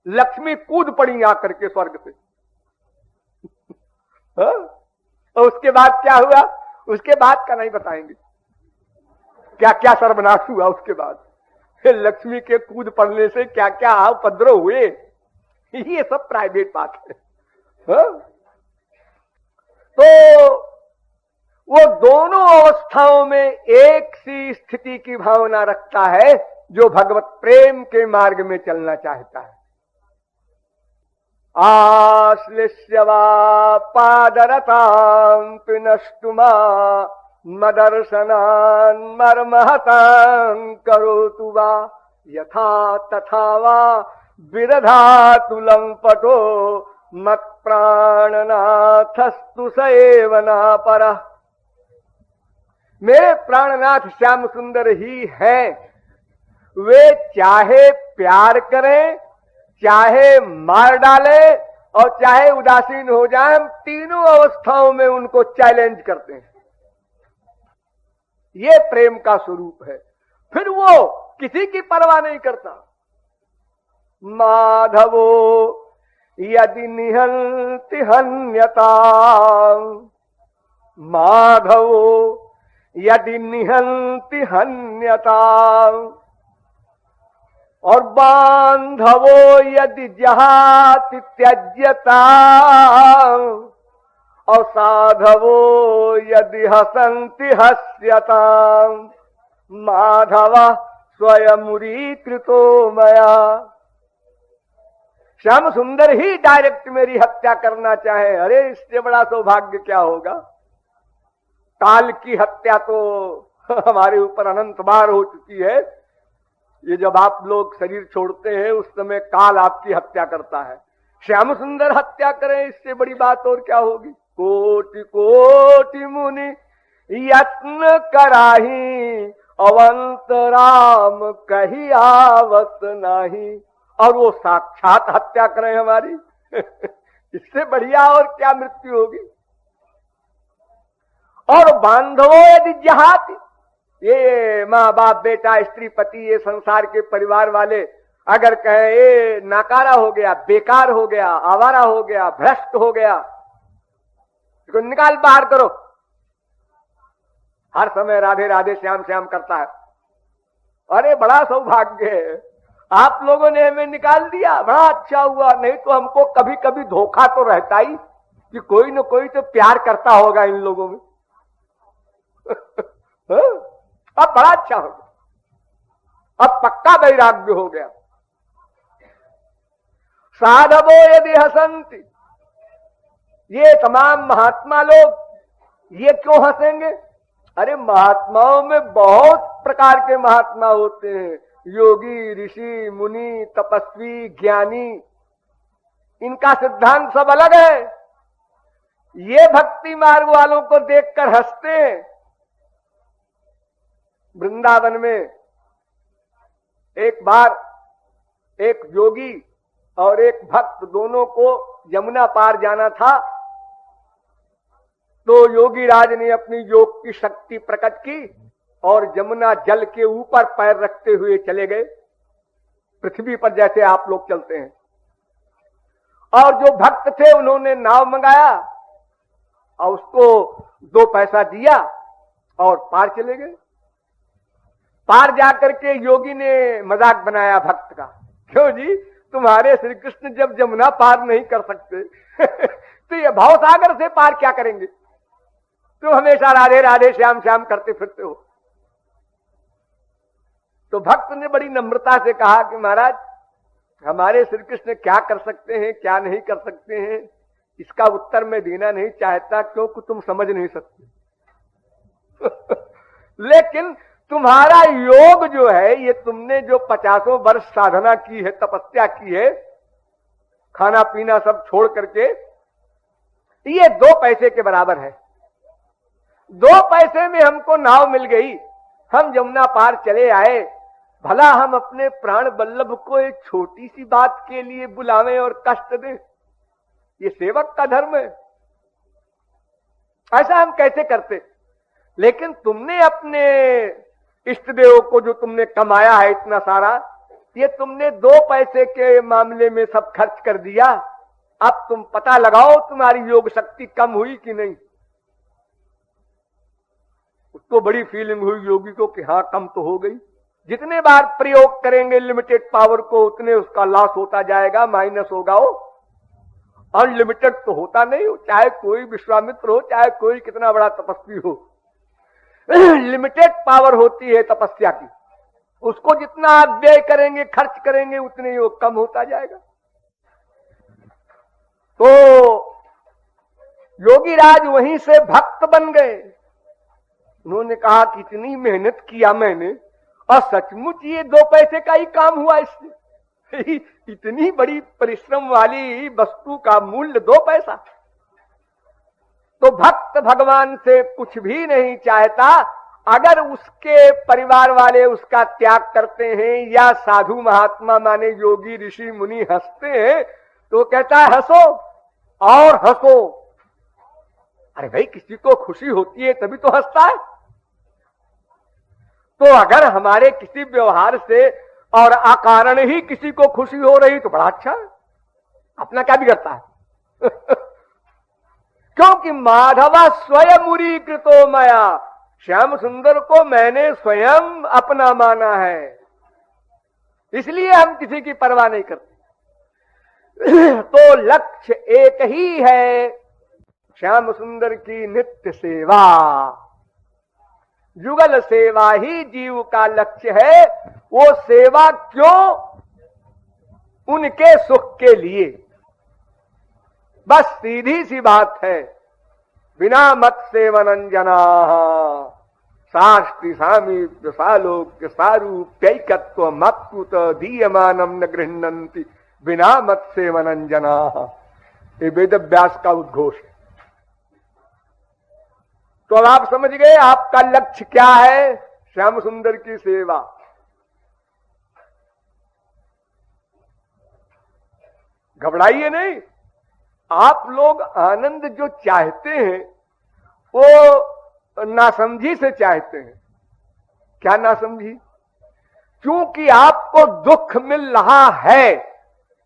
S1: लक्ष्मी कूद पड़ी आकर के स्वर्ग से। और उसके बाद क्या हुआ, उसके बाद का नहीं बताएंगे, क्या क्या सर्वनाश हुआ उसके बाद। लक्ष्मी के कूद पड़ने से क्या क्या उपद्रव हुए, ये सब प्राइवेट बात है। तो वो दोनों अवस्थाओं में एक सी स्थिति की भावना रखता है जो भगवत प्रेम के मार्ग में चलना चाहता है। आश्लिष्य वा पादरतां पिनष्टुमा मदर्शनान् मर्महतां करोतु वा यथा तथा वा विदधातु लंपटो मत्प्राणनाथस्तु स एव न परः। मेरे प्राणनाथ श्याम सुंदर ही हैं, वे चाहे प्यार करें, चाहे मार डाले और चाहे उदासीन हो जाए, हम तीनों अवस्थाओं में उनको चैलेंज करते हैं। ये प्रेम का स्वरूप है। फिर वो किसी की परवाह नहीं करता। माधवो यदि निहंति हन्यता, माधवो यदि निहंति हन्यता, और बांधवो यदि जहाति त्यज्यता, और साधवो यदि हसंति हस्यता, माधव स्वयमुरीकृतो मया। श्याम सुंदर ही डायरेक्ट मेरी हत्या करना चाहे, अरे इससे बड़ा सौभाग्य क्या होगा। काल की हत्या तो हमारे ऊपर अनंत बार हो चुकी है। ये जब आप लोग शरीर छोड़ते हैं उस समय काल आपकी हत्या करता है। श्याम सुंदर हत्या करें, इससे बड़ी बात और क्या होगी। कोटि कोटि मुनि यत्न कराही, अवंत राम कही आवत नाही। और वो साक्षात हत्या करें हमारी, इससे बढ़िया और क्या मृत्यु होगी। और बांधवो यदि जहाती, ये माँ बाप बेटा स्त्री पति ये संसार के परिवार वाले अगर कहे ये नाकारा हो गया, बेकार हो गया, आवारा हो गया, भ्रष्ट हो गया, इसको निकाल बाहर करो, हर समय राधे राधे श्याम श्याम करता है। अरे बड़ा सौभाग्य है, आप लोगों ने हमें निकाल दिया, बड़ा अच्छा हुआ। नहीं तो हमको कभी कभी धोखा तो रहता ही कि कोई न कोई तो प्यार करता होगा इन लोगों में। अब बड़ा अच्छा हो गया, अब पक्का वैराग्य हो गया। साधवो यदि हसंती, ये तमाम महात्मा लोग ये क्यों हंसेंगे। अरे महात्माओं में बहुत प्रकार के महात्मा होते हैं, योगी, ऋषि, मुनि, तपस्वी, ज्ञानी, इनका सिद्धांत सब अलग है। ये भक्ति मार्ग वालों को देखकर हंसते हैं। वृंदावन में एक बार एक योगी और एक भक्त दोनों को यमुना पार जाना था, तो योगी राज ने अपनी योग की शक्ति प्रकट की और यमुना जल के ऊपर पैर रखते हुए चले गए, पृथ्वी पर जैसे आप लोग चलते हैं। और जो भक्त थे उन्होंने नाव मंगाया और उसको 2 पैसा दिया और पार चले गए। पार जाकर के योगी ने मजाक बनाया भक्त का, क्यों जी तुम्हारे श्री कृष्ण जब यमुना पार नहीं कर सकते तो ये भवसागर से पार क्या करेंगे। तुम हमेशा राधे राधे श्याम श्याम करते फिरते हो। तो भक्त ने बड़ी नम्रता से कहा कि महाराज, हमारे श्री कृष्ण क्या कर सकते हैं, क्या नहीं कर सकते हैं, इसका उत्तर मैं देना नहीं चाहता, क्योंकि तुम समझ नहीं सकते। लेकिन तुम्हारा योग जो है, ये तुमने जो 50 वर्ष साधना की है, तपस्या की है, खाना पीना सब छोड़ करके, ये 2 पैसे के बराबर है। 2 पैसे में हमको नाव मिल गई, हम यमुना पार चले आए। भला हम अपने प्राण बल्लभ को एक छोटी सी बात के लिए बुलावें और कष्ट दें? ये सेवक का धर्म है। ऐसा हम कैसे करते? लेकिन तुमने अपने इष्ट देव को जो तुमने कमाया है इतना सारा, ये तुमने 2 पैसे के मामले में सब खर्च कर दिया। अब तुम पता लगाओ तुम्हारी योग शक्ति कम हुई कि नहीं। उसको बड़ी फीलिंग हुई योगी को कि हाँ, कम तो हो गई। जितने बार प्रयोग करेंगे लिमिटेड पावर को, उतने उसका लॉस होता जाएगा, माइनस होगा। वो अनलिमिटेड तो होता नहीं, चाहे कोई विश्वामित्र हो, चाहे कोई कितना बड़ा तपस्वी हो। लिमिटेड पावर होती है तपस्या की। उसको जितना आप व्यय करेंगे, खर्च करेंगे, उतने ही वो कम होता जाएगा। तो योगी राज वहीं से भक्त बन गए। उन्होंने कहा कि इतनी मेहनत किया मैंने, और सचमुच ये 2 पैसे का ही काम हुआ इससे। इतनी बड़ी परिश्रम वाली वस्तु का मूल्य 2 पैसा। तो भक्त भगवान से कुछ भी नहीं चाहता। अगर उसके परिवार वाले उसका त्याग करते हैं, या साधु महात्मा माने योगी ऋषि मुनि हंसते हैं, तो कहता है हंसो और हंसो। अरे भाई, किसी को खुशी होती है तभी तो हंसता है। तो अगर हमारे किसी व्यवहार से और अकारण ही किसी को खुशी हो रही तो बड़ा अच्छा है, अपना क्या बिगड़ता है। क्योंकि माधवा स्वयं उरी कृतो मया, श्याम सुंदर को मैंने स्वयं अपना माना है, इसलिए हम किसी की परवाह नहीं करते। तो लक्ष्य एक ही है, श्याम सुंदर की नित्य सेवा। युगल सेवा ही जीव का लक्ष्य है। वो सेवा क्यों? उनके सुख के लिए। बस सीधी सी बात है। बिना मत सेवनं जनाः शास्त्रि सामीप्य सालोक्य सारूप्यैकत्व मत्कुत दीयमानं न गृह्णन्ति बिना मत सेवनं जनाः। ये वेद व्यास का उद्घोष है। तो अब आप समझ गए आपका लक्ष्य क्या है? श्याम सुंदर की सेवा। घबराइए नहीं। आप लोग आनंद जो चाहते हैं वो नासमझी से चाहते हैं। क्या नासमझी? क्योंकि आपको दुख मिल रहा है,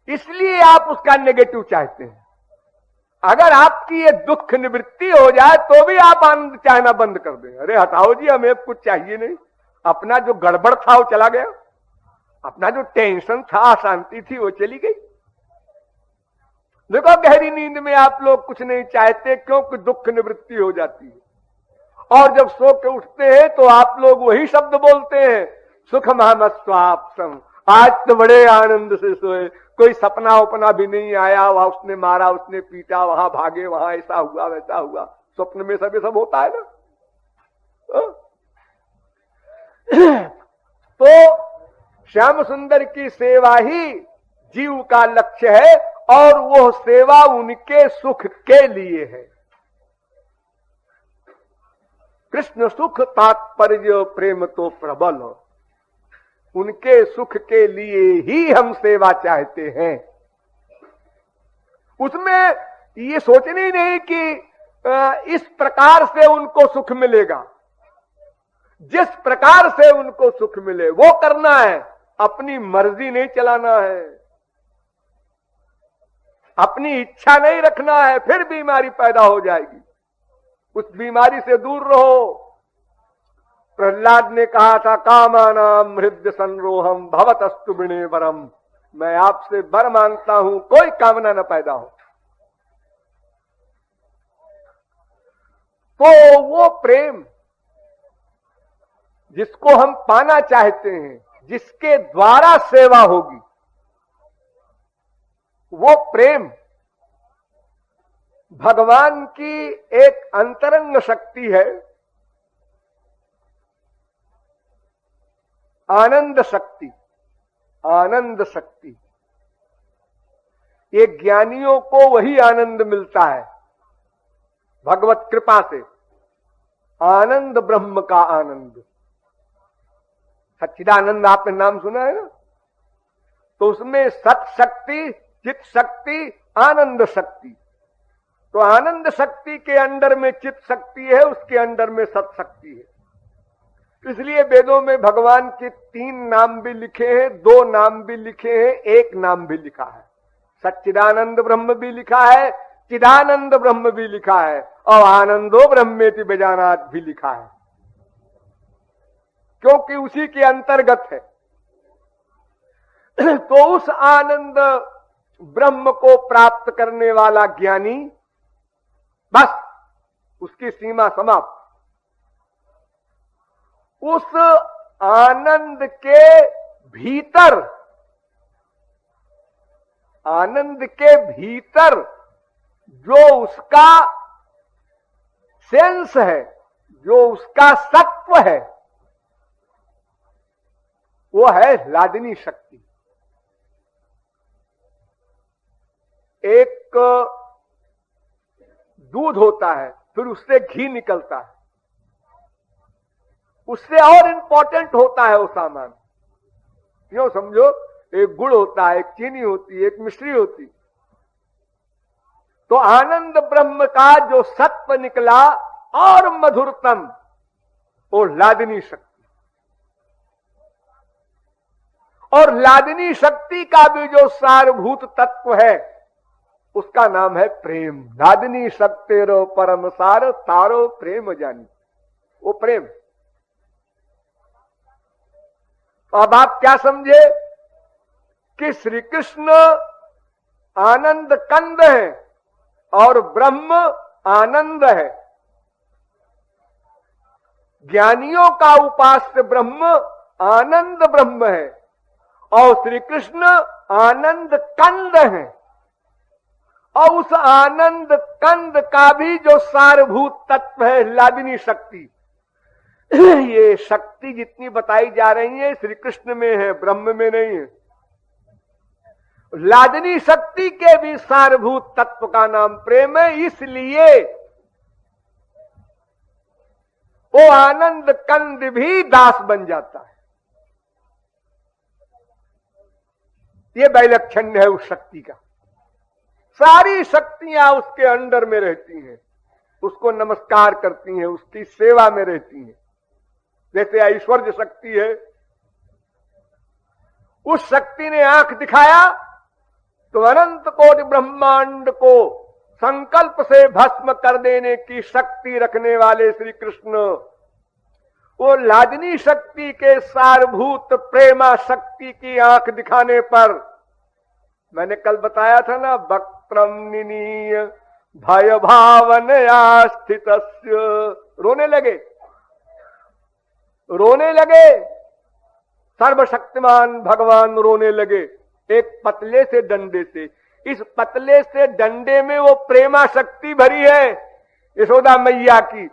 S1: इसलिए आप उसका नेगेटिव चाहते हैं। अगर आपकी ये दुख निवृत्ति हो जाए तो भी आप आनंद चाहना बंद कर दें। अरे हटाओ जी, हमें कुछ चाहिए नहीं। अपना जो गड़बड़ था वो चला गया, अपना जो टेंशन था, अशांति थी, वो चली गई। देखो, गहरी नींद में आप लोग कुछ नहीं चाहते, क्योंकि दुख निवृत्ति हो जाती है। और जब सो के उठते हैं तो आप लोग वही शब्द बोलते हैं, सुखमहमस्वाप्तम। आज तो बड़े आनंद से सोए, कोई सपना उपना भी नहीं आया, वहां उसने मारा, उसने पीटा, वहां भागे, वहां ऐसा हुआ वैसा हुआ। स्वप्न में सब होता है ना। तो श्याम सुंदर की सेवा ही जीव का लक्ष्य है, और वो सेवा उनके सुख के लिए है। कृष्ण सुख तात्पर्य प्रेम तो प्रबल, उनके सुख के लिए ही हम सेवा चाहते हैं। उसमें ये सोचना ही नहीं कि इस प्रकार से उनको सुख मिलेगा। जिस प्रकार से उनको सुख मिले वो करना है, अपनी मर्जी नहीं चलाना है, अपनी इच्छा नहीं रखना है, फिर बीमारी पैदा हो जाएगी। उस बीमारी से दूर रहो। प्रहलाद ने कहा था, कामानाम हृदय संरोहम भवतस्तु विणे वरम। मैं आपसे वर मांगता हूं कोई कामना न पैदा हो। तो वो प्रेम जिसको हम पाना चाहते हैं, जिसके द्वारा सेवा होगी, वो प्रेम भगवान की एक अंतरंग शक्ति है, आनंद शक्ति। आनंद शक्ति, ये ज्ञानियों को वही आनंद मिलता है भगवत कृपा से, आनंद ब्रह्म का आनंद। सच्चिदानंद आपने नाम सुना है ना, तो उसमें सत शक्ति, चित शक्ति, आनंद शक्ति। तो आनंद शक्ति के अंडर में चित शक्ति है, उसके अंडर में सत शक्ति है। इसलिए वेदों में भगवान के 3 नाम भी लिखे हैं, 2 नाम भी लिखे हैं, 1 नाम भी लिखा है। सच्चिदानंद ब्रह्म भी लिखा है, चिदानंद ब्रह्म भी लिखा है, और आनंदो ब्रह्मेति बेजानात भी लिखा है, क्योंकि उसी के अंतर्गत है। तो उस आनंद ब्रह्म को प्राप्त करने वाला ज्ञानी, बस उसकी सीमा समाप्त। उस आनंद के भीतर, आनंद के भीतर जो उसका सेंस है, जो उसका सत्व है, वो है लादिनी शक्ति। एक दूध होता है, फिर उससे घी निकलता है, उससे और इंपॉर्टेंट होता है वो सामान। क्यों समझो, एक गुड़ होता है, एक चीनी होती है, एक मिश्री होती। तो आनंद ब्रह्म का जो सत्व निकला और मधुरतम, वो लादिनी शक्ति। और लादिनी शक्ति का भी जो सारभूत तत्व है, उसका नाम है प्रेम। लादिनी शक्तेरो परम सार तारो प्रेम जानी, वो प्रेम। तो अब आप क्या समझे कि श्री कृष्ण आनंद कंद है और ब्रह्म आनंद है। ज्ञानियों का उपास्य ब्रह्म आनंद ब्रह्म है और श्री कृष्ण आनंद कंद है। और उस आनंद कंद का भी जो सारभूत तत्व है लादिनी शक्ति, ये शक्ति जितनी बताई जा रही है श्री कृष्ण में है, ब्रह्म में नहीं है। लादिनी शक्ति के भी सारभूत तत्व का नाम प्रेम है, इसलिए वो आनंद कंद भी दास बन जाता है। ये वैलक्षण्य है उस शक्ति का। सारी शक्तियां उसके अंडर में रहती हैं, उसको नमस्कार करती हैं, उसकी सेवा में रहती हैं। जैसे ऐश्वर्य शक्ति है, उस शक्ति ने आंख दिखाया तो अनंत कोटि ब्रह्मांड को संकल्प से भस्म कर देने की शक्ति रखने वाले श्री कृष्ण, वो लादिनी शक्ति के सारभूत प्रेमा शक्ति की आंख दिखाने पर, मैंने कल बताया था ना, वक्त्रम निनीय भय भावनया स्थितस्य, रोने लगे, रोने लगे। सर्वशक्तिमान भगवान रोने लगे एक पतले से डंडे से। इस पतले से डंडे में वो प्रेमा शक्ति भरी है यशोदा मैया की,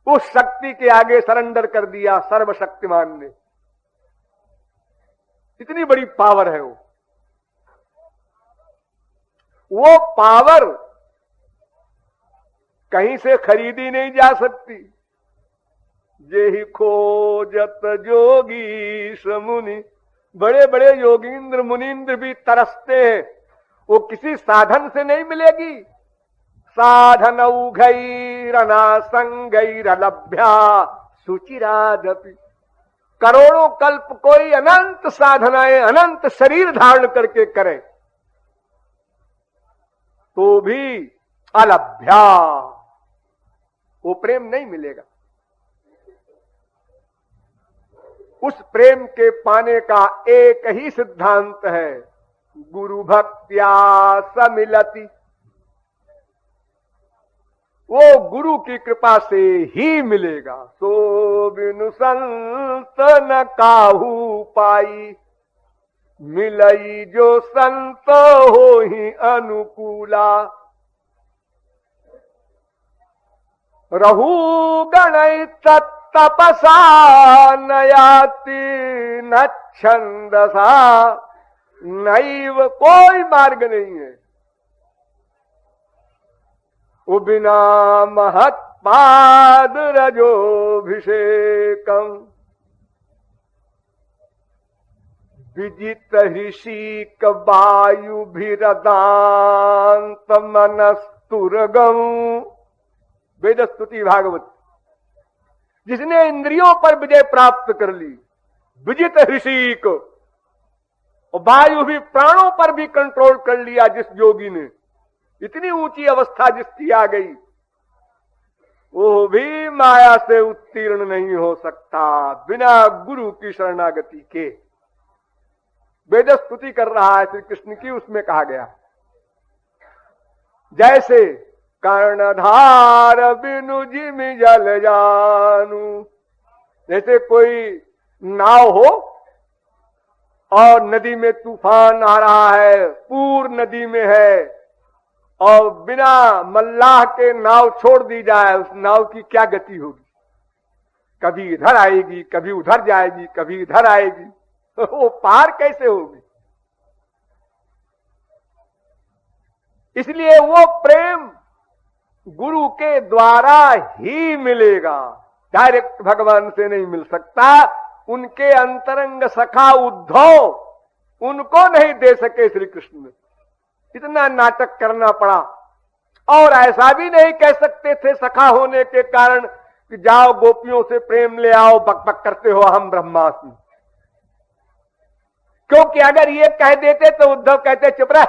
S1: उस शक्ति के आगे सरेंडर कर दिया सर्वशक्तिमान ने। इतनी बड़ी पावर है वो पावर कहीं से खरीदी नहीं जा सकती। जेहि खोजत जोगी समुनि, बड़े बड़े योगींद्र मुनींद्र भी तरसते हैं, वो किसी साधन से नहीं मिलेगी। साधन उघैरना संगैरलभ्या सुचिरादपि, करोड़ों कल्प कोई अनंत साधनाएं, अनंत शरीर धारण करके करे तो भी अलभ्या, वो प्रेम नहीं मिलेगा। उस प्रेम के पाने का एक ही सिद्धांत है, गुरु भक्त्या समिलति। वो गुरु की कृपा से ही मिलेगा। सो बिनु संत न काहू पाई, मिलई जो संत हो ही अनुकूला। रहू गणय तपसा नयाति न छंदसा, नैव कोई मार्ग नहीं है वो बिना महत्पाद रजोभिषेकम। विजित ऋषिक वायु भीरदांत मनस्तुरगम। वेद स्तुति भागवत। जिसने इंद्रियों पर विजय प्राप्त कर ली, विजित ऋषिक, और वायु भी, प्राणों पर भी कंट्रोल कर लिया जिस योगी ने, इतनी ऊंची अवस्था जिसकी आ गई, वो भी माया से उत्तीर्ण नहीं हो सकता बिना गुरु की शरणागति के। वेद स्तुति कर रहा है श्री कृष्ण की, उसमें कहा गया जैसे कर्णधार बिनु जिम जल जानू। जैसे कोई नाव हो और नदी में तूफान आ रहा है, पूर नदी में है, और बिना मल्लाह के नाव छोड़ दी जाए, उस नाव की क्या गति होगी? कभी इधर आएगी, कभी उधर जाएगी, कभी इधर आएगी, वो पार कैसे होगी? इसलिए वो प्रेम गुरु के द्वारा ही मिलेगा, डायरेक्ट भगवान से नहीं मिल सकता। उनके अंतरंग सखा उद्धव उनको नहीं दे सके श्री कृष्ण ने, इतना नाटक करना पड़ा। और ऐसा भी नहीं कह सकते थे सखा होने के कारण कि जाओ गोपियों से प्रेम ले आओ, बकबक करते हो हम ब्रह्मास्मि। क्योंकि अगर ये कह देते तो उद्धव कहते चुप रह,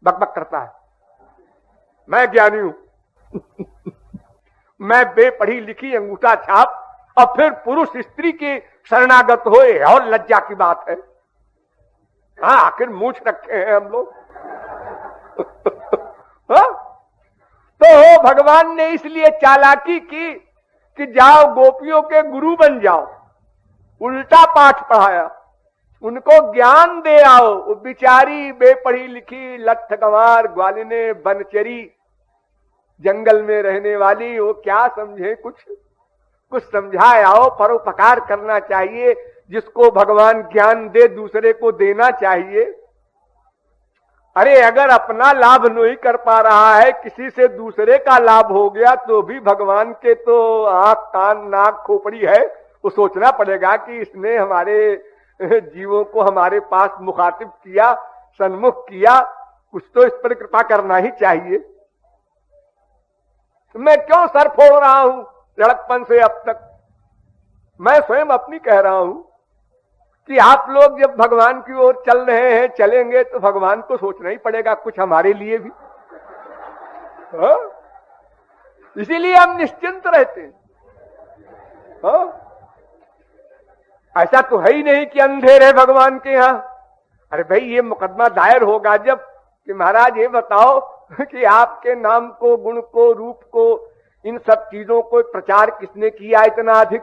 S1: बकबक करता है, मैं ज्ञानी हूं मैं बेपढ़ी लिखी अंगूठा छाप, और फिर पुरुष स्त्री की शरणागत होए, और लज्जा की बात है। हाँ, आखिर मूछ रखे हैं हम लोग तो भगवान ने इसलिए चालाकी की कि जाओ गोपियों के गुरु बन जाओ, उल्टा पाठ पढ़ाया, उनको ज्ञान दे आओ। वो बिचारी बेपढ़ी लिखी लठ गंवार ग्वालिने बनचरी जंगल में रहने वाली, वो क्या समझे? कुछ समझाए आओ, परोपकार करना चाहिए। जिसको भगवान ज्ञान दे दूसरे को देना चाहिए। अरे अगर अपना लाभ नहीं कर पा रहा है, किसी से दूसरे का लाभ हो गया तो भी भगवान के तो आंख कान नाक खोपड़ी है, वो सोचना पड़ेगा कि इसने हमारे जीवों को हमारे पास मुखातिब किया, सन्मुख किया, कुछ तो इस पर कृपा करना ही चाहिए। मैं क्यों सर फोड़ रहा हूं लड़कपन से अब तक? मैं स्वयं अपनी कह रहा हूं कि आप लोग जब भगवान की ओर चल रहे हैं, चलेंगे तो भगवान को सोचना ही पड़ेगा कुछ हमारे लिए भी। इसीलिए हम निश्चिंत रहते हैं। ऐसा तो है ही नहीं कि अंधेर है भगवान के यहां। अरे भाई, ये मुकदमा दायर होगा जब कि महाराज ये बताओ कि आपके नाम को, गुण को, रूप को, इन सब चीजों को प्रचार किसने किया इतना अधिक?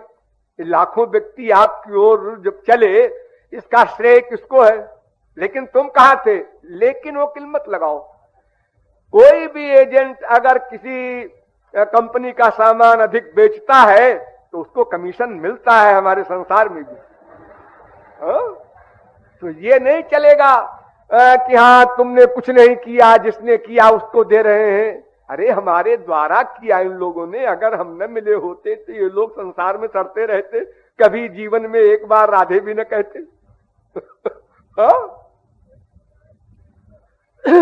S1: लाखों व्यक्ति आपकी ओर जब चले, इसका श्रेय किसको है? लेकिन तुम कहां थे? लेकिन वो किल्मत लगाओ, कोई भी एजेंट अगर किसी कंपनी का सामान अधिक बेचता है तो उसको कमीशन मिलता है हमारे संसार में भी। तो ये नहीं चलेगा कि हाँ तुमने कुछ नहीं किया, जिसने किया उसको दे रहे हैं। अरे हमारे द्वारा किया इन लोगों ने, अगर हम न मिले होते तो ये लोग संसार में सड़ते रहते, कभी जीवन में एक बार राधे भी न कहते।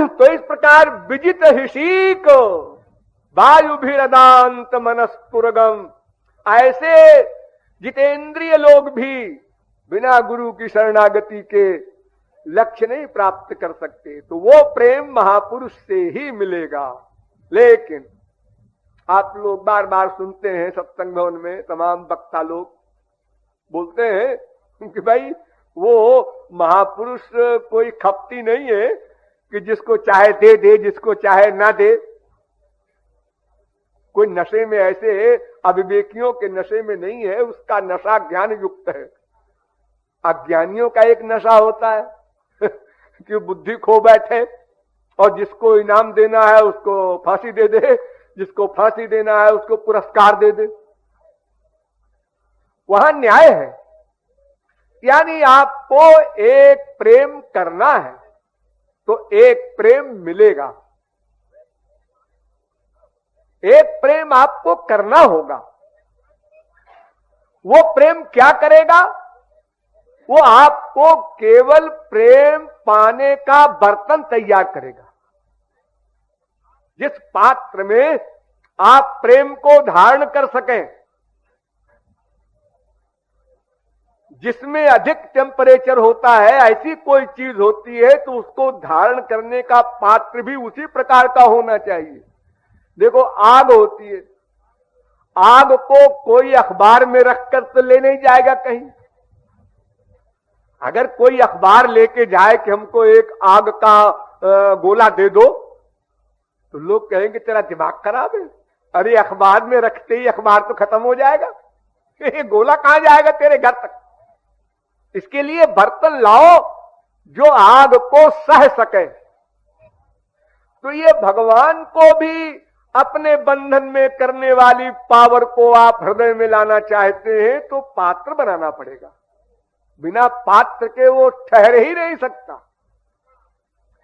S1: तो इस प्रकार विजित ऋषिक वायु भीरदांत मनस्पुरगम, ऐसे जितेंद्रिय लोग भी बिना गुरु की शरणागति के लक्ष्य नहीं प्राप्त कर सकते। तो वो प्रेम महापुरुष से ही मिलेगा। लेकिन आप लोग बार बार सुनते हैं सत्संग भवन में, तमाम वक्ता लोग बोलते हैं कि भाई वो महापुरुष कोई खपती नहीं है कि जिसको चाहे दे दे, जिसको चाहे ना दे। कोई नशे में ऐसे अविवेकियों के नशे में नहीं है, उसका नशा ज्ञान युक्त है। अज्ञानियों का एक नशा होता है कि बुद्धि खो बैठे और जिसको इनाम देना है उसको फांसी दे दे, जिसको फांसी देना है उसको पुरस्कार दे दे। वहां न्याय है। यानी आपको एक प्रेम करना है तो एक प्रेम मिलेगा, एक प्रेम आपको करना होगा। वो प्रेम क्या करेगा? वो आपको केवल प्रेम पाने का बर्तन तैयार करेगा। जिस पात्र में आप प्रेम को धारण कर सकें, जिसमें अधिक टेम्परेचर होता है, ऐसी कोई चीज होती है तो उसको धारण करने का पात्र भी उसी प्रकार का होना चाहिए। देखो, आग होती है, आग को कोई अखबार में रखकर तो ले नहीं जाएगा कहीं। अगर कोई अखबार लेके जाए कि हमको एक आग का गोला दे दो, तो लोग कहेंगे तेरा दिमाग खराब है, अरे अखबार में रखते ही अखबार तो खत्म हो जाएगा, ये गोला कहां जाएगा तेरे घर तक। इसके लिए बर्तन लाओ जो आग को सह सके। तो ये भगवान को भी अपने बंधन में करने वाली पावर को आप हृदय में लाना चाहते हैं तो पात्र बनाना पड़ेगा। बिना पात्र के वो ठहर ही नहीं सकता।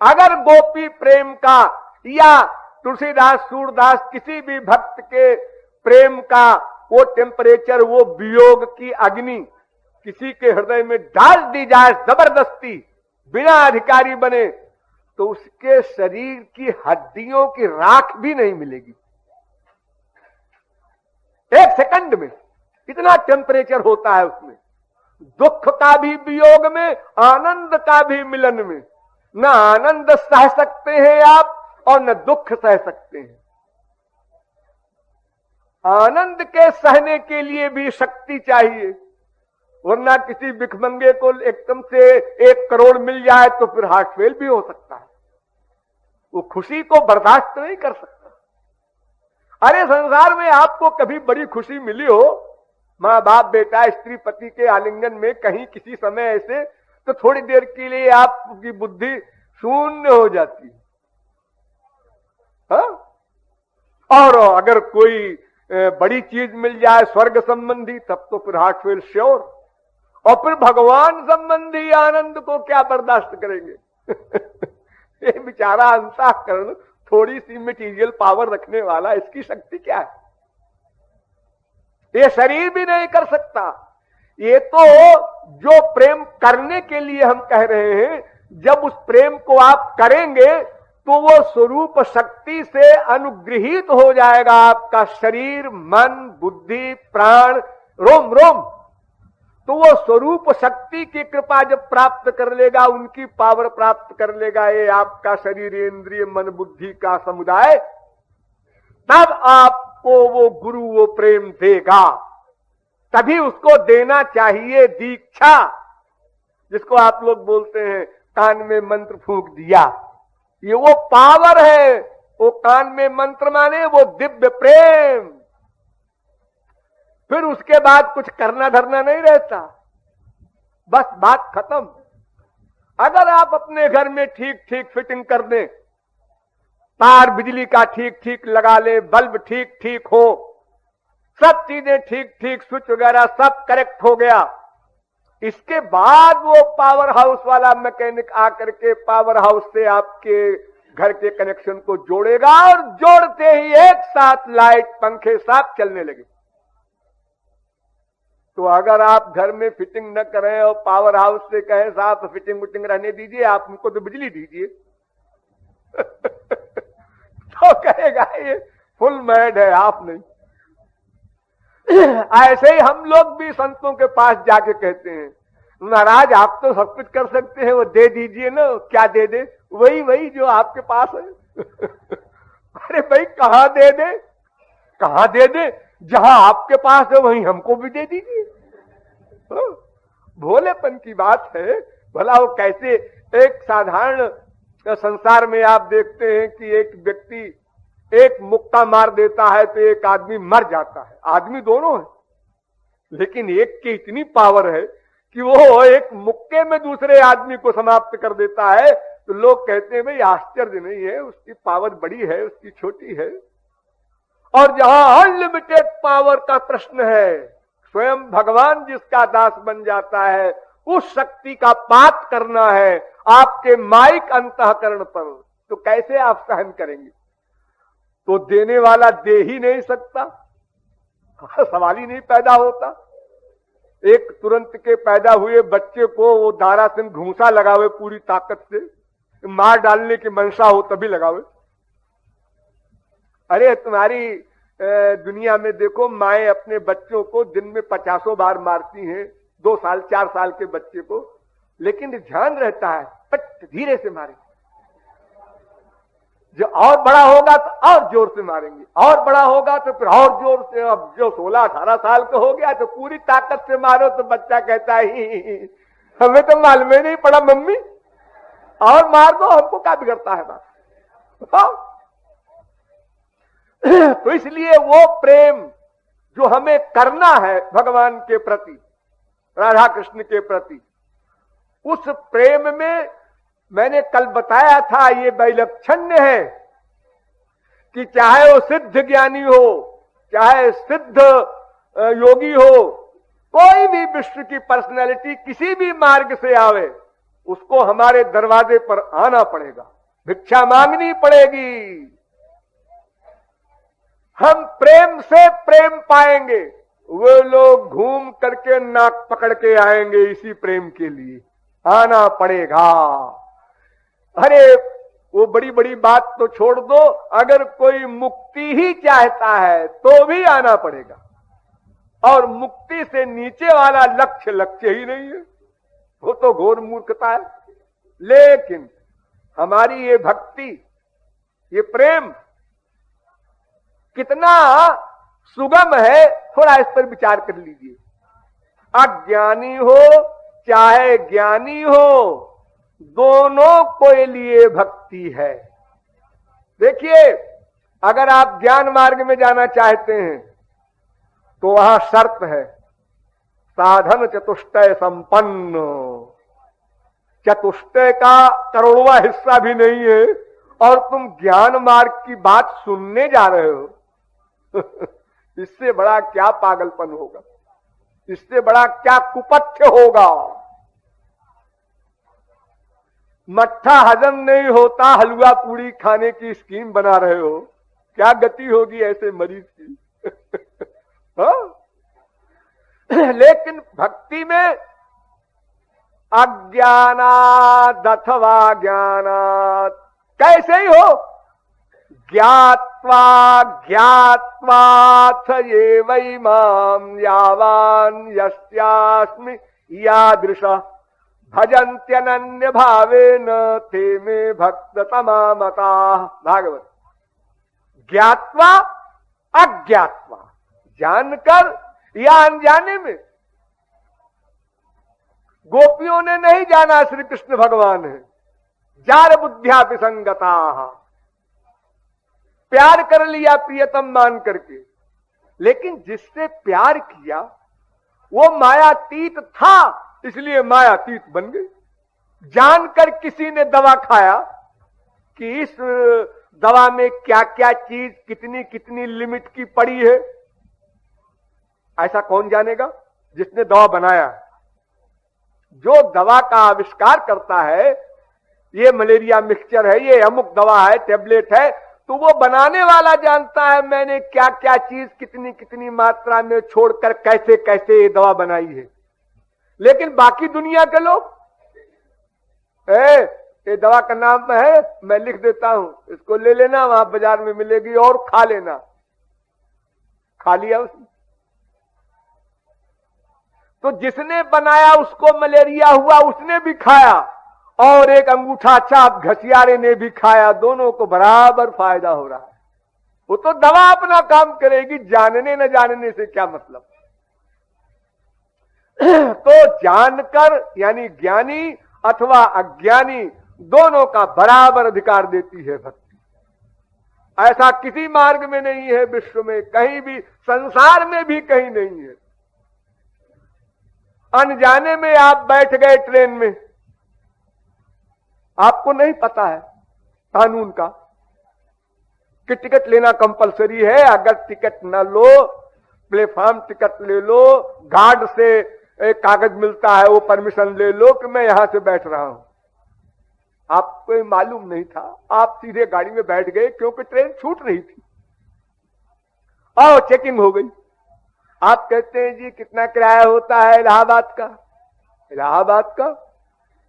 S1: अगर गोपी प्रेम का या तुलसीदास, सूरदास, किसी भी भक्त के प्रेम का वो टेम्परेचर, वो वियोग की अग्नि किसी के हृदय में डाल दी जाए जबरदस्ती, बिना अधिकारी बने, तो उसके शरीर की हड्डियों की राख भी नहीं मिलेगी। एक सेकंड में इतना टेम्परेचर होता है उसमें। दुख का भी वियोग में, आनंद का भी मिलन में। न आनंद सह सकते हैं आप और न दुख सह सकते हैं। आनंद के सहने के लिए भी शक्ति चाहिए, वरना किसी भिखमंगे को एकदम से 1 करोड़ मिल जाए तो फिर हार्ट फेल भी हो सकता है। वो खुशी को बर्दाश्त नहीं कर सकता। अरे संसार में आपको कभी बड़ी खुशी मिली हो, मां बाप, बेटा, स्त्री, पति के आलिंगन में, कहीं किसी समय ऐसे, तो थोड़ी देर के लिए आपकी बुद्धि शून्य हो जाती है। और अगर कोई बड़ी चीज मिल जाए स्वर्ग संबंधी, तब तो फिर हार्ट फेल श्योर। और फिर भगवान संबंधी आनंद को क्या बर्दाश्त करेंगे? ये बेचारा अंतःकरण, थोड़ी सी मटीरियल पावर रखने वाला, इसकी शक्ति क्या है? ये शरीर भी नहीं कर सकता। ये तो जो प्रेम करने के लिए हम कह रहे हैं, जब उस प्रेम को आप करेंगे तो वो स्वरूप शक्ति से अनुग्रहित हो जाएगा आपका शरीर, मन, बुद्धि, प्राण, रोम रोम। तो वो स्वरूप शक्ति की कृपा जब प्राप्त कर लेगा, उनकी पावर प्राप्त कर लेगा, ये आपका शरीर, इंद्रिय, मन, बुद्धि का समुदाय, तब आपको वो गुरु वो प्रेम देगा। तभी उसको देना चाहिए दीक्षा, जिसको आप लोग बोलते हैं कान में मंत्र फूंक दिया। ये वो पावर है। वो कान में मंत्र माने वो दिव्य प्रेम। फिर उसके बाद कुछ करना धरना नहीं रहता, बस बात खत्म। अगर आप अपने घर में ठीक ठीक फिटिंग कर दें, तार बिजली का ठीक ठीक लगा ले, बल्ब ठीक ठीक हो, सब चीजें ठीक ठीक, स्विच वगैरह सब करेक्ट हो गया, इसके बाद वो पावर हाउस वाला मैकेनिक आकर के पावर हाउस से आपके घर के कनेक्शन को जोड़ेगा और जोड़ते ही एक साथ लाइट, पंखे सब चलने लगे। तो अगर आप घर में फिटिंग न करें और पावर हाउस से कहें साहब फिटिंग विटिंग रहने दीजिए, आप हमको तो बिजली दीजिए तो कहेगा ये फुल मैड है, आप नहीं। ऐसे ही हम लोग भी संतों के पास जाके कहते हैं, महाराज आप तो सब कुछ कर सकते हैं, वो दे दीजिए ना। क्या दे दे? वही वही जो आपके पास है अरे भाई कहां दे दे, कहां दे दे? जहां आपके पास है वहीं हमको भी दे दीजिए। भोलेपन की बात है। भला वो कैसे? एक साधारण संसार में आप देखते हैं कि एक व्यक्ति एक मुक्का मार देता है तो एक आदमी मर जाता है। आदमी दोनों है, लेकिन एक की इतनी पावर है कि वो एक मुक्के में दूसरे आदमी को समाप्त कर देता है। तो लोग कहते हैं भाई आश्चर्य नहीं है, उसकी पावर बड़ी है, उसकी छोटी है। और जहां अनलिमिटेड पावर का प्रश्न है, स्वयं भगवान जिसका दास बन जाता है, उस शक्ति का पात करना है आपके माइक अंतःकरण पर, तो कैसे आप सहन करेंगे? तो देने वाला दे ही नहीं सकता, सवाल ही नहीं पैदा होता। एक तुरंत के पैदा हुए बच्चे को वो दारासिन घूंसा लगावे पूरी ताकत से, मार डालने की मंशा हो तभी लगावे। अरे तुम्हारी दुनिया में देखो, माएं अपने बच्चों को दिन में 50 बार मारती हैं, 2 साल 4 साल के बच्चे को, लेकिन ध्यान रहता है पट धीरे से मारेंगे। जो और बड़ा होगा तो और जोर से मारेंगे, और बड़ा होगा तो फिर और जोर से। अब जो 16-18 साल का हो गया तो पूरी ताकत से मारो तो बच्चा कहता है ही, हमें तो मालूम ही नहीं पड़ा मम्मी, और मार दो, हमको क्या बिगड़ता है बात। तो इसलिए वो प्रेम जो हमें करना है भगवान के प्रति, राधा कृष्ण के प्रति, उस प्रेम में मैंने कल बताया था ये वैलक्षण्य है कि चाहे वो सिद्ध ज्ञानी हो, चाहे सिद्ध योगी हो, कोई भी विश्व की पर्सनैलिटी किसी भी मार्ग से आवे, उसको हमारे दरवाजे पर आना पड़ेगा, भिक्षा मांगनी पड़ेगी। हम प्रेम से प्रेम पाएंगे, वो लोग घूम करके नाक पकड़ के आएंगे, इसी प्रेम के लिए आना पड़ेगा। अरे वो बड़ी बड़ी बात तो छोड़ दो, अगर कोई मुक्ति ही चाहता है तो भी आना पड़ेगा, और मुक्ति से नीचे वाला लक्ष्य ही नहीं है, वो तो घोर मूर्खता है। लेकिन हमारी ये भक्ति, ये प्रेम कितना सुगम है, थोड़ा इस पर विचार कर लीजिए। अज्ञानी हो चाहे ज्ञानी हो, दोनों के लिए भक्ति है। देखिए, अगर आप ज्ञान मार्ग में जाना चाहते हैं तो वहां शर्त है, साधन चतुष्टय संपन्न। चतुष्टय का करोड़वां हिस्सा भी नहीं है और तुम ज्ञान मार्ग की बात सुनने जा रहे हो। इससे बड़ा क्या पागलपन होगा, इससे बड़ा क्या कुपथ्य होगा। मट्ठा हजम नहीं होता, हलवा पूड़ी खाने की स्कीम बना रहे हो, क्या गति होगी ऐसे मरीज की। लेकिन भक्ति में अज्ञानात् अथवा ज्ञानात्, कैसे ही हो, ज्ञात्वा ज्ञात्वाथ ये वै माम यावान यस्यास्मि यादृशः भजन्त्यनन्य भावेन ते मे भक्त तमामताः। भागवत। ज्ञात्वा अज्ञात्वा, जानकर या अनजाने में। गोपियों ने नहीं जाना श्री कृष्ण भगवान है, जार बुद्ध्या विसंगता, प्यार कर लिया प्रियतम मान करके। लेकिन जिससे प्यार किया वो मायातीत था, इसलिए मायातीत बन गए। जानकर किसी ने दवा खाया कि इस दवा में क्या क्या चीज कितनी कितनी लिमिट की पड़ी है, ऐसा कौन जानेगा? जिसने दवा बनाया। जो दवा का आविष्कार करता है, ये मलेरिया मिक्सचर है, ये अमुक दवा है, टेबलेट है, तो वो बनाने वाला जानता है मैंने क्या क्या चीज कितनी कितनी मात्रा में छोड़कर कैसे कैसे ये दवा बनाई है। लेकिन बाकी दुनिया के लोग, ये दवा का नाम है, मैं लिख देता हूं, इसको ले लेना, वहां बाजार में मिलेगी और खा लेना। खा लिया उसने, तो जिसने बनाया उसको मलेरिया हुआ, उसने भी खाया, और एक अंगूठा छाप घसियारे ने भी खाया, दोनों को बराबर फायदा हो रहा है। वो तो दवा अपना काम करेगी, जानने न जानने से क्या मतलब। तो जानकर यानी ज्ञानी अथवा अज्ञानी, दोनों का बराबर अधिकार देती है भक्ति। ऐसा किसी मार्ग में नहीं है, विश्व में कहीं भी, संसार में भी कहीं नहीं है। अनजाने में आप बैठ गए ट्रेन में, आपको नहीं पता है कानून का कि टिकट लेना कंपलसरी है। अगर टिकट न लो, प्लेटफॉर्म टिकट ले लो, गार्ड से एक कागज मिलता है, वो परमिशन ले लो कि मैं यहां से बैठ रहा हूं। आपको मालूम नहीं था, आप सीधे गाड़ी में बैठ गए क्योंकि ट्रेन छूट रही थी और चेकिंग हो गई। आप कहते हैं जी कितना किराया होता है इलाहाबाद का? इलाहाबाद का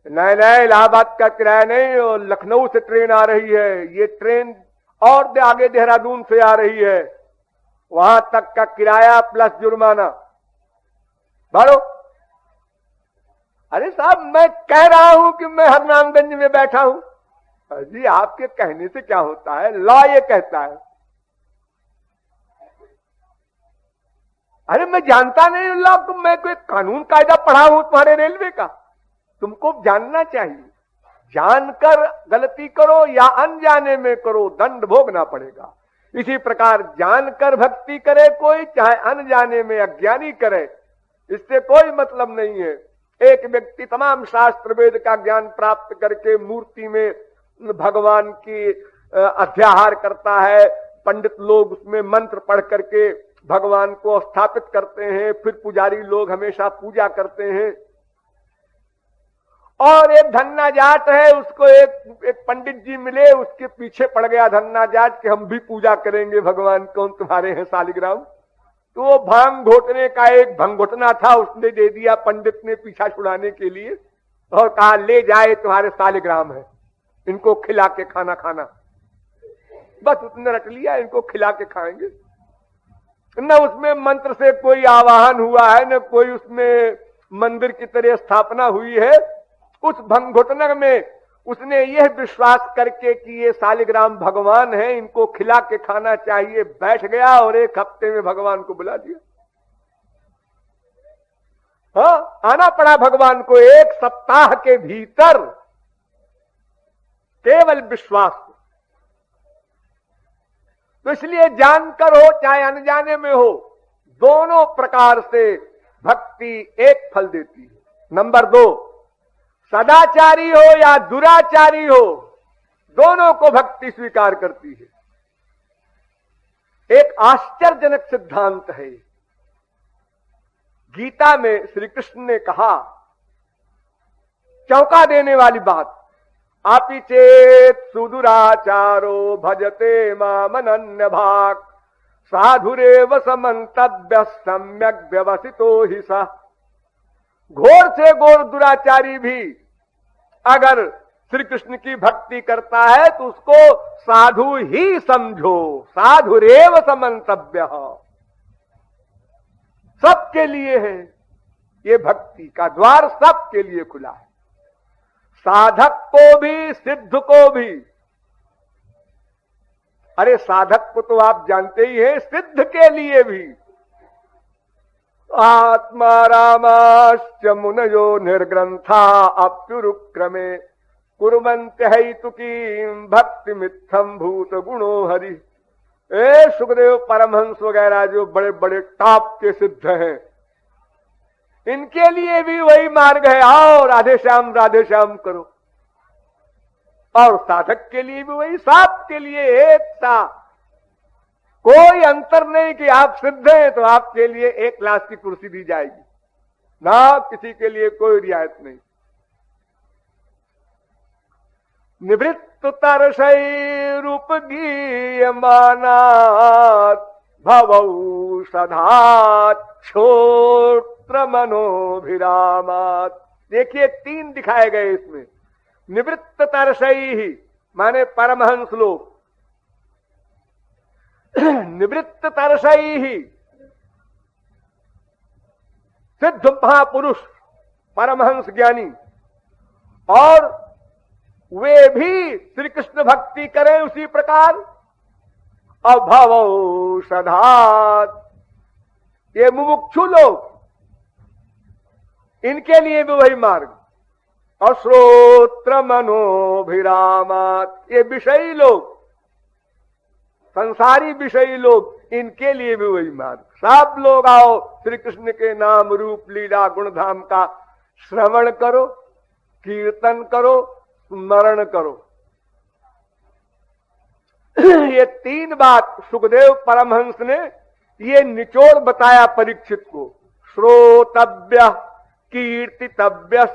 S1: नहीं नहीं, इलाहाबाद का किराया नहीं, और लखनऊ से ट्रेन आ रही है, ये ट्रेन और आगे देहरादून से आ रही है, वहां तक का किराया प्लस जुर्माना भरो। अरे साहब, मैं कह रहा हूं कि मैं हरनामगंज में बैठा हूं। जी आपके कहने से क्या होता है, लॉ ये कहता है। अरे मैं जानता नहीं लॉ, मैं कोई कानून कायदा पढ़ा हूं तुम्हारे रेलवे का? तुमको जानना चाहिए। जानकर गलती करो या अनजाने में करो, दंड भोगना पड़ेगा। इसी प्रकार जानकर भक्ति करे कोई, चाहे अनजाने में अज्ञानी करे, इससे कोई मतलब नहीं है। एक व्यक्ति तमाम शास्त्र वेद का ज्ञान प्राप्त करके मूर्ति में भगवान की अध्याहार करता है, पंडित लोग उसमें मंत्र पढ़ करके भगवान को स्थापित करते हैं, फिर पुजारी लोग हमेशा पूजा करते हैं। और एक धन्ना जाट है, उसको एक पंडित जी मिले, उसके पीछे पड़ गया धन्ना जाट कि हम भी पूजा करेंगे भगवान को, तुम्हारे हैं शालिग्राम। तो वो भांग घोटने का एक भंगोटना था, उसने दे दिया पंडित ने पीछा छुड़ाने के लिए, और कहा ले जाए तुम्हारे शालिग्राम है, इनको खिला के खाना खाना। बस उसने रट लिया, इनको खिला के खाएंगे। न उसमें मंत्र से कोई आवाहन हुआ है, न कोई उसमें मंदिर की तरह स्थापना हुई है। उस भंगोटनक में उसने यह विश्वास करके कि ये शालिग्राम भगवान है, इनको खिला के खाना चाहिए, बैठ गया और एक हफ्ते में भगवान को बुला दिया। हाँ, आना पड़ा भगवान को एक सप्ताह के भीतर, केवल विश्वास। तो इसलिए जानकर हो चाहे अनजाने में हो, दोनों प्रकार से भक्ति एक फल देती है। नंबर 2, सदाचारी हो या दुराचारी हो, दोनों को भक्ति स्वीकार करती है। एक आश्चर्यजनक सिद्धांत है। गीता में श्री कृष्ण ने कहा, चौंका देने वाली बात, आपि चेत सुदुराचारो भजते मामनन्य भाग साधुरेव समन्तव्य सम्यक व्यवसितो हि स। घोर से घोर दुराचारी भी अगर श्री कृष्ण की भक्ति करता है तो उसको साधु ही समझो, साधुरेव समन्तव्य, सबके लिए है। ये भक्ति का द्वार सबके लिए खुला है, साधक को भी सिद्ध को भी। अरे साधक को तो आप जानते ही हैं, सिद्ध के लिए भी। आत्मा रामाश्च मुनयो निर्ग्रंथा अप्युरुक्रमे कुर्वन्ते हैतुकीं भक्ति मित्थम भूत गुणो हरि। ए सुखदेव परमहंस वगैरह जो बड़े बड़े टॉप के सिद्ध हैं, इनके लिए भी वही मार्ग है, आओ राधे श्याम करो। और साधक के लिए भी वही, सबके लिए एक सा, कोई अंतर नहीं कि आप सिद्ध हैं तो आपके लिए 1 लाख की कुर्सी दी जाएगी ना, किसी के लिए कोई रियायत नहीं। निवृत्त तरसै रूप गीयमानात् भवौ सधा क्षोत्र मनोभिरामात्। देखिए 3 दिखाए गए इसमें। निवृत्त तरसई ही माने परमहंस लोग, निवृत्त तरसई ही सिद्ध महापुरुष परमहंस ज्ञानी, और वे भी श्री कृष्ण भक्ति करें उसी प्रकार। अभवौ सधात, ये मुमुक्षु लोग, इनके लिए भी वही मार्ग। अश्रोत्र मनोभिरामात्, ये विषयी लोग, संसारी विषयी लोग, इनके लिए भी वही मार्ग। सब लोग आओ, श्री कृष्ण के नाम रूप लीला गुणधाम का श्रवण करो, कीर्तन करो, स्मरण करो। ये तीन बात सुखदेव परमहंस ने ये निचोड़ बताया परीक्षित को। श्रोतव्य कीर्तितव्य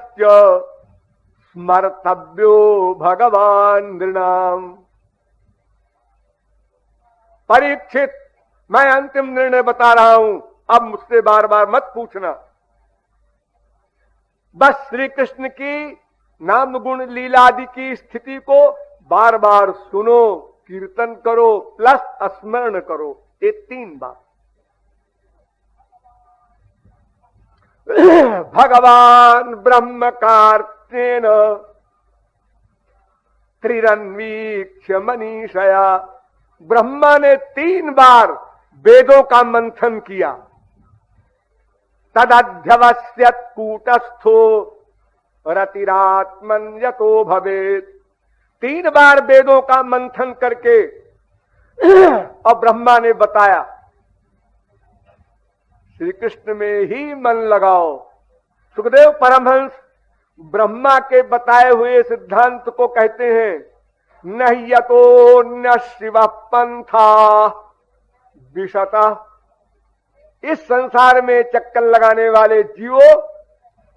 S1: स्मर्तव्यो भगवान नृणाम। परीक्षित, मैं अंतिम निर्णय बता रहा हूं, अब मुझसे बार बार मत पूछना। बस श्री कृष्ण की नाम गुण लीला आदि की स्थिति को बार बार सुनो, कीर्तन करो, प्लस स्मरण करो। ये तीन बात। भगवान ब्रह्म कार्तेन त्रिरन्वीक्ष्य मनीषया। ब्रह्मा ने 3 बार वेदों का मंथन किया। तदध्यवस्यत् कूटस्थो रतिरात्मन यतो भवेत्। 3 बार वेदों का मंथन करके और ब्रह्मा ने बताया श्री कृष्ण में ही मन लगाओ। सुखदेव परमहंस ब्रह्मा के बताए हुए सिद्धांत को कहते हैं न यतो न शिव पंथा विशतः। इस संसार में चक्कर लगाने वाले जीवों,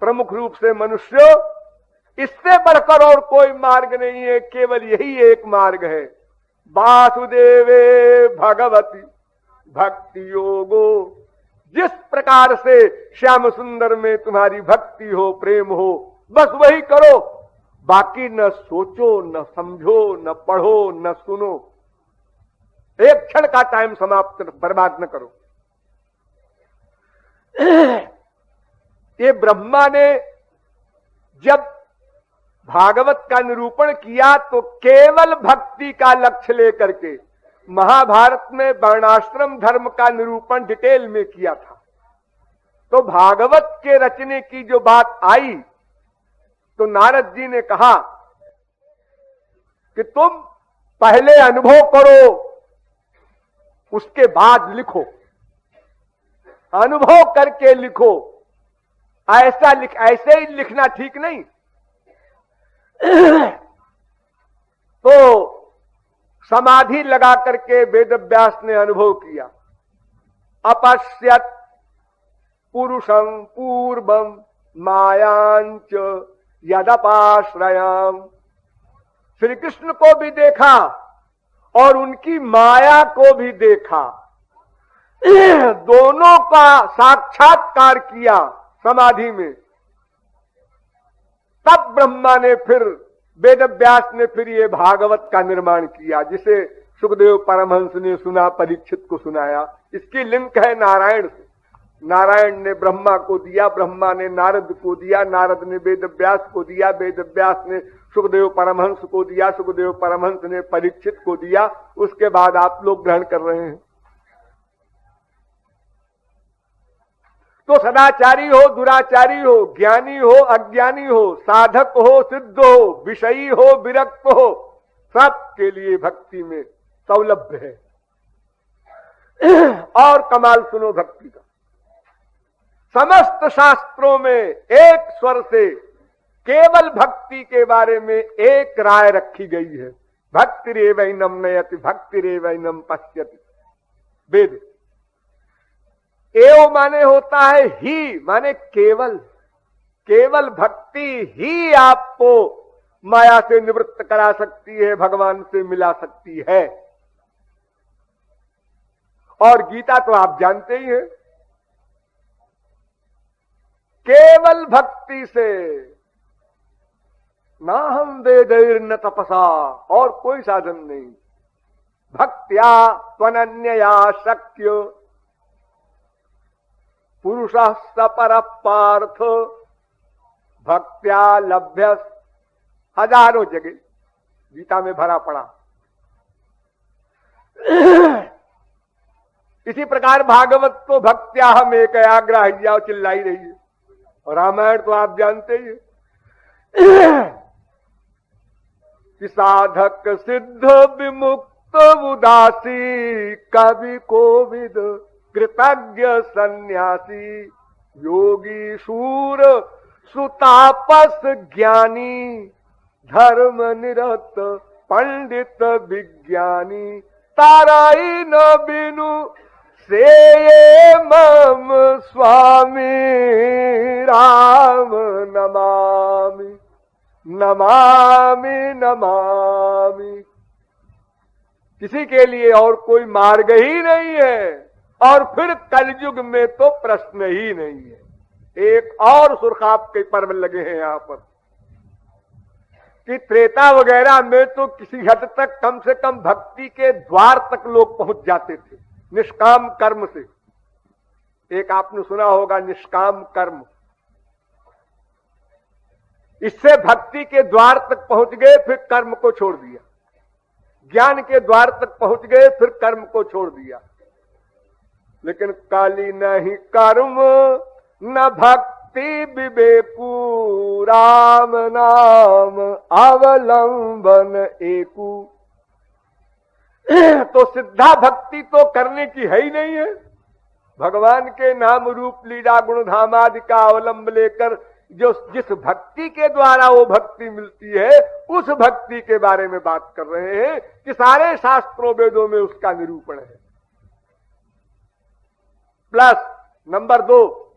S1: प्रमुख रूप से मनुष्यों, इससे बढ़कर और कोई मार्ग नहीं है, केवल यही एक मार्ग है। वासुदेवे भगवती भक्ति योगो। जिस प्रकार से श्याम सुंदर में तुम्हारी भक्ति हो, प्रेम हो, बस वही करो। बाकी न सोचो, न समझो, न पढ़ो, न सुनो। एक क्षण का टाइम समाप्त बर्बाद न करो। ये ब्रह्मा ने जब भागवत का निरूपण किया तो केवल भक्ति का लक्ष्य लेकर के, महाभारत में वर्णाश्रम धर्म का निरूपण डिटेल में किया था। तो भागवत के रचने की जो बात आई तो नारद जी ने कहा कि तुम पहले अनुभव करो, उसके बाद लिखो। अनुभव करके लिखो, ऐसे ही लिखना ठीक नहीं। तो समाधि लगा करके वेदव्यास ने अनुभव किया। अपश्यत पुरुषं पूर्वं मायांच यदपाश्रयाम। श्री कृष्ण को भी देखा और उनकी माया को भी देखा। दोनों का साक्षात्कार किया समाधि में। तब ब्रह्मा ने फिर, वेदव्यास ने फिर ये भागवत का निर्माण किया, जिसे सुखदेव परमहंस ने सुना, परीक्षित को सुनाया। इसकी लिंक है नारायण से। नारायण ने ब्रह्मा को दिया, ब्रह्मा ने नारद को दिया, नारद ने वेदव्यास को दिया, वेदव्यास ने सुखदेव परमहंस को दिया, सुखदेव परमहंस ने परीक्षित को दिया। उसके बाद आप लोग ग्रहण कर रहे हैं। तो सदाचारी हो, दुराचारी हो, ज्ञानी हो, अज्ञानी हो, साधक हो, सिद्ध हो, विषयी हो, विरक्त हो, सबके लिए भक्ति में सौलभ्य है। और कमाल सुनो भक्ति का। समस्त शास्त्रों में एक स्वर से केवल भक्ति के बारे में एक राय रखी गई है। भक्ति रेवैनम नयति, भक्ति रेवैनम पश्यति। वेद एव माने होता है ही, माने केवल। केवल भक्ति ही आपको माया से निवृत्त करा सकती है, भगवान से मिला सकती है। और गीता तो आप जानते ही हैं, केवल भक्ति से, ना हम वेदैर न तपसा, और कोई साधन नहीं। भक्त्या त्वनन्यया शक्य पुरुषः सपर पार्थ भक्त्या लभ्य। हजारों जगह गीता में भरा पड़ा। इसी प्रकार भागवत तो भक्त्या हम एक आग्रह चिल्लाई रही है। और रामायण तो आप जानते ही कि साधक सिद्ध विमुक्त उदासी, कवि कोविद कृतज्ञ सन्यासी, योगी शूर सुतापस ज्ञानी, धर्म निरत पंडित विज्ञानी, ताराई न बिनु से मम स्वामी, राम नमामि नमामि नमामि। किसी के लिए और कोई मार्ग ही नहीं है, और फिर कलयुग में तो प्रश्न ही नहीं है। एक और सुरखाप के पर्व लगे हैं यहां पर कि त्रेता वगैरह में तो किसी हद तक कम से कम भक्ति के द्वार तक लोग पहुंच जाते थे निष्काम कर्म से। एक आपने सुना होगा निष्काम कर्म, इससे भक्ति के द्वार तक पहुंच गए, फिर कर्म को छोड़ दिया। ज्ञान के द्वार तक पहुंच गए, फिर कर्म को छोड़ दिया। लेकिन काली नहीं कर्म न भक्ति विवेकू, राम नाम अवलंबन एकू। तो सिद्धा भक्ति तो करने की है ही नहीं है। भगवान के नाम रूप लीला गुण धाम आदि का अवलंब लेकर जो जिस भक्ति के द्वारा वो भक्ति मिलती है, उस भक्ति के बारे में बात कर रहे हैं कि सारे शास्त्रों वेदों में उसका निरूपण है। प्लस नंबर 2,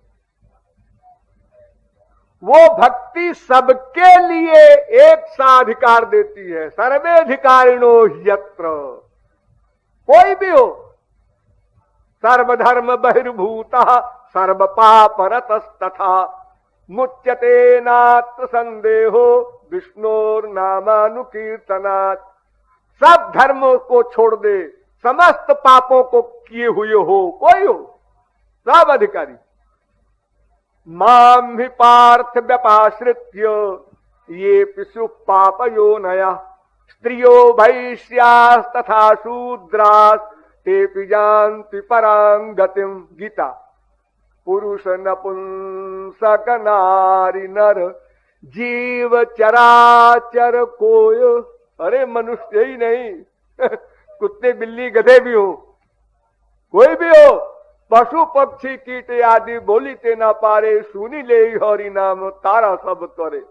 S1: वो भक्ति सबके लिए एक सा अधिकार देती है। सर्वेधिकारिणो यत्र, कोई भी हो, सर्वधर्म बहिर्भूतः सर्व पाप रतस्तथा, मुच्यते नात्र संदेहो विष्णोर्नामानुकीर्तनात्। सब धर्मों को छोड़ दे, समस्त पापों को किए हुए हो, कोई हो, सब अधिकारी। मां हि पार्थ व्यपाश्रित्य ये पिशु पापयो नया, स्त्रियो वैश्यास् तथा शूद्रास् ते जानति परां गतिम। गीता। पुरुष नपुंसक नारी नर जीव चराचर कोय, अरे मनुष्य ही नहीं कुत्ते बिल्ली गधे भी हो, कोई भी हो, पशु पक्षी कीट आदि बोलीते ना पारे, सुनी ले हरि नाम तारा सब तोरे।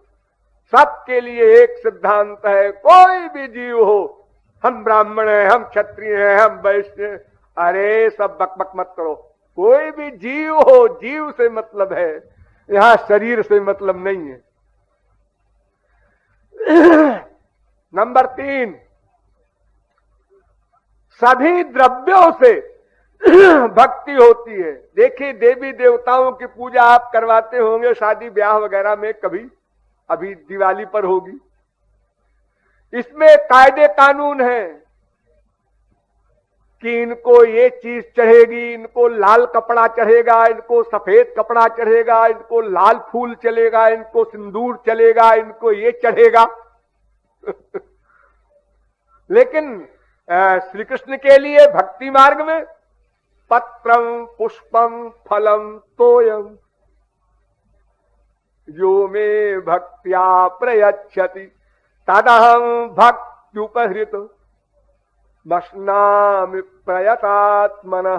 S1: सबके लिए एक सिद्धांत है, कोई भी जीव हो, हम ब्राह्मण हैं, हम क्षत्रिय हैं, हम वैश्य, अरे सब बकबक मत करो। कोई भी जीव हो, जीव से मतलब है, यहां शरीर से मतलब नहीं है। नंबर 3, सभी द्रव्यों से भक्ति होती है। देखिए देवी देवताओं की पूजा आप करवाते होंगे शादी ब्याह वगैरह में कभी, अभी दिवाली पर होगी। इसमें कायदे कानून है कि इनको ये चीज चढ़ेगी, इनको लाल कपड़ा चढ़ेगा, इनको सफेद कपड़ा चढ़ेगा, इनको लाल फूल चलेगा, इनको सिंदूर चलेगा, इनको ये चढ़ेगा लेकिन श्री कृष्ण के लिए भक्ति मार्ग में पत्रम पुष्पम फलम तोयम यो मे भक्त्या प्रयच्छति तदहं भक्त्युपहृत मश्नामि प्रयतात्मनः।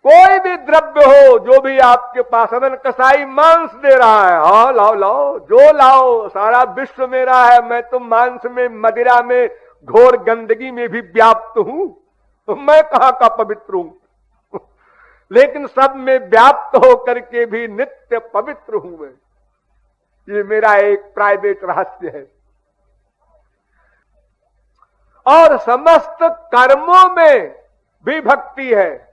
S1: कोई भी द्रव्य हो, जो भी आपके पास, अदन कसाई मांस दे रहा है, हाँ लाओ लाओ, जो लाओ, सारा विश्व मेरा है, मैं तो मांस में, मदिरा में, घोर गंदगी में भी व्याप्त हूं, तो मैं कहां का पवित्र हूं लेकिन सब में व्याप्त होकर के भी नित्य पवित्र हूं मैं। ये मेरा एक प्राइवेट रहस्य है। और समस्त कर्मों में भी भक्ति है।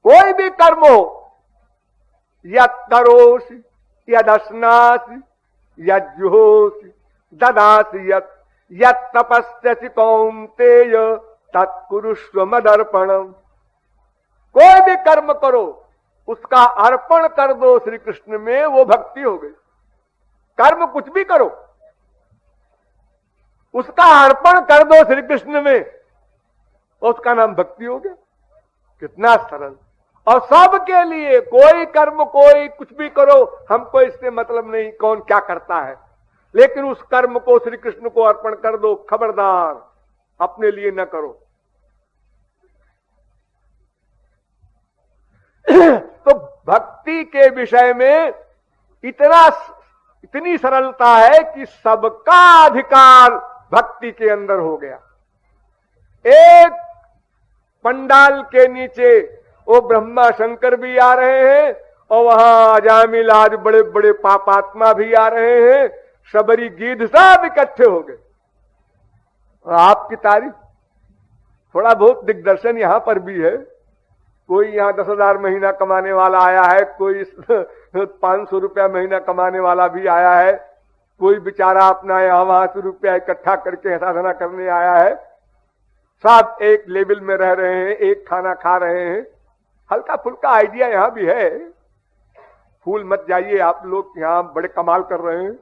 S1: कोई भी कर्म हो, यत् करोसि यदश्नासि यज्जुहोसि ददासि यत् तपस्यसि कौन्तेय तत्कुरुष्व मदर्पणम। कोई भी कर्म करो, उसका अर्पण कर दो श्री कृष्ण में, वो भक्ति हो गई। कर्म कुछ भी करो, उसका अर्पण कर दो श्री कृष्ण में, उसका नाम भक्ति हो गया। कितना सरल। और सबके लिए, कोई कर्म, कोई कुछ भी करो, हमको इससे मतलब नहीं कौन क्या करता है, लेकिन उस कर्म को श्री कृष्ण को अर्पण कर दो। खबरदार, अपने लिए न करो। तो भक्ति के विषय में इतनी सरलता है कि सबका अधिकार भक्ति के अंदर हो गया। एक पंडाल के नीचे वो ब्रह्मा शंकर भी आ रहे हैं और वहां अजामिल आज बड़े बड़े पापात्मा भी आ रहे हैं, शबरी गीध सब इकट्ठे हो गए। आपकी तारीफ, थोड़ा बहुत दिग्दर्शन यहां पर भी है। कोई यहाँ 10,000 महीना कमाने वाला आया है, कोई 500 रुपया महीना कमाने वाला भी आया है, कोई बेचारा अपना यहाँ वहां से रुपया इकट्ठा करके साधना करने आया है। सब एक लेवल में रह रहे हैं, एक खाना खा रहे हैं। हल्का फुल्का आइडिया यहाँ भी है, फूल मत जाइए आप लोग यहाँ बड़े कमाल कर रहे हैं।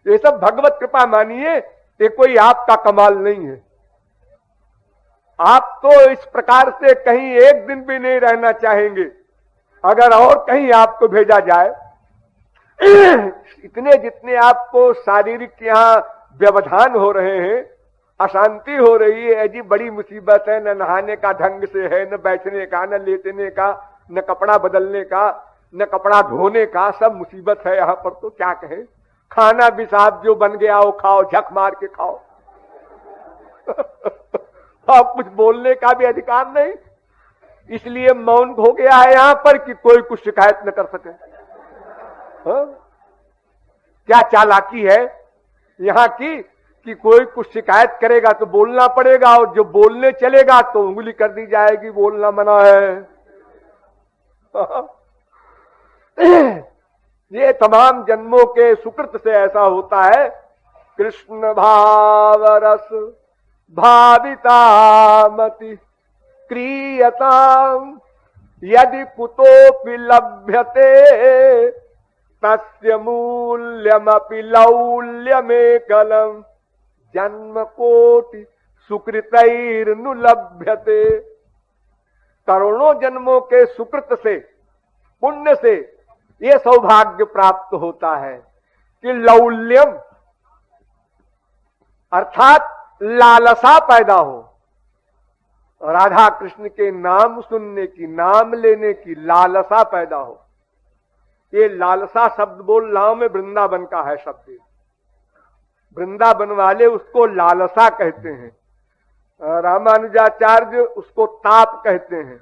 S1: ये सब भगवत कृपा मानिए, ये कोई आपका कमाल नहीं है। आप तो इस प्रकार से कहीं एक दिन भी नहीं रहना चाहेंगे अगर और कहीं आपको भेजा जाए। इतने जितने आपको शारीरिक यहाँ व्यवधान हो रहे हैं, अशांति हो रही है, जी बड़ी मुसीबत है। न नहाने का ढंग से है, न बैठने का, न लेटने का, न कपड़ा बदलने का, न कपड़ा धोने का, सब मुसीबत है यहाँ पर। तो क्या कहें, खाना भी साहब जो बन गया वो खाओ, झक मार के खाओ। अब कुछ बोलने का भी अधिकार नहीं, इसलिए मौन हो गया है यहां पर कि कोई कुछ शिकायत न कर सके। क्या चालाकी है यहां की कि कोई कुछ शिकायत करेगा तो बोलना पड़ेगा, और जो बोलने चलेगा तो उंगली कर दी जाएगी, बोलना मना है। ये तमाम जन्मों के सुकृत से ऐसा होता है। कृष्ण भाव रस भावितामति क्रियताम यदि कुतोपि लभ्यते तस्य मूल्यमपि लौल्यमेकलम जन्म कोटि सुकृतैर्नुलभ्यते। करोड़ों जन्मों के सुकृत से, पुण्य से ये सौभाग्य प्राप्त होता है कि लौल्यम अर्थात लालसा पैदा हो। राधा कृष्ण के नाम सुनने की, नाम लेने की लालसा पैदा हो। ये लालसा शब्द बोल रहा हूं मैं, वृंदावन का है शब्द। वृंदावन वाले उसको लालसा कहते हैं, रामानुजाचार्य उसको ताप कहते हैं,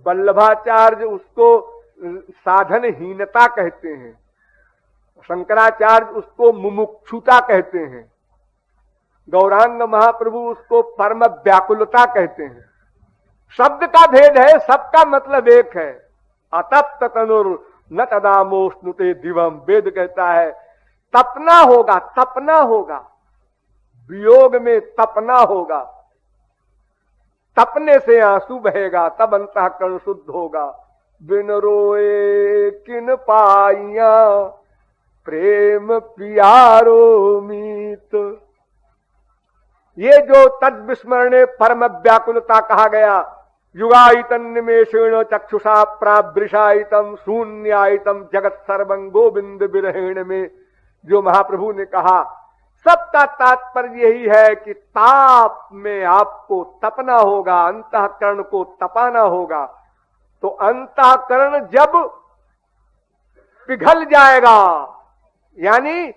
S1: वल्लभाचार्य उसको साधनहीनता कहते हैं, शंकराचार्य उसको मुमुक्षुता कहते हैं, गौरांग महाप्रभु उसको परम व्याकुलता कहते हैं। शब्द का भेद है, सबका मतलब एक है। अतप्त तनुर न तदामोष्णुते दिवम, वेद कहता है तपना होगा, तपना होगा, वियोग में तपना होगा, तपने से आंसू बहेगा, तब अंतःकरण शुद्ध होगा। बिन रोए किन पाइया प्रेम प्यारो मीत। ये जो तद विस्मरणे परम व्याकुलता कहा गया, युगायतन निमेषेण चक्षुषा प्रावृषायितम शून्यायितम जगत सर्वं गोविंद विरहेण में जो महाप्रभु ने कहा, सबका तात्पर्य यही है कि ताप में आपको तपना होगा, अंतःकरण को तपाना होगा। तो अंतःकरण जब पिघल जाएगा यानी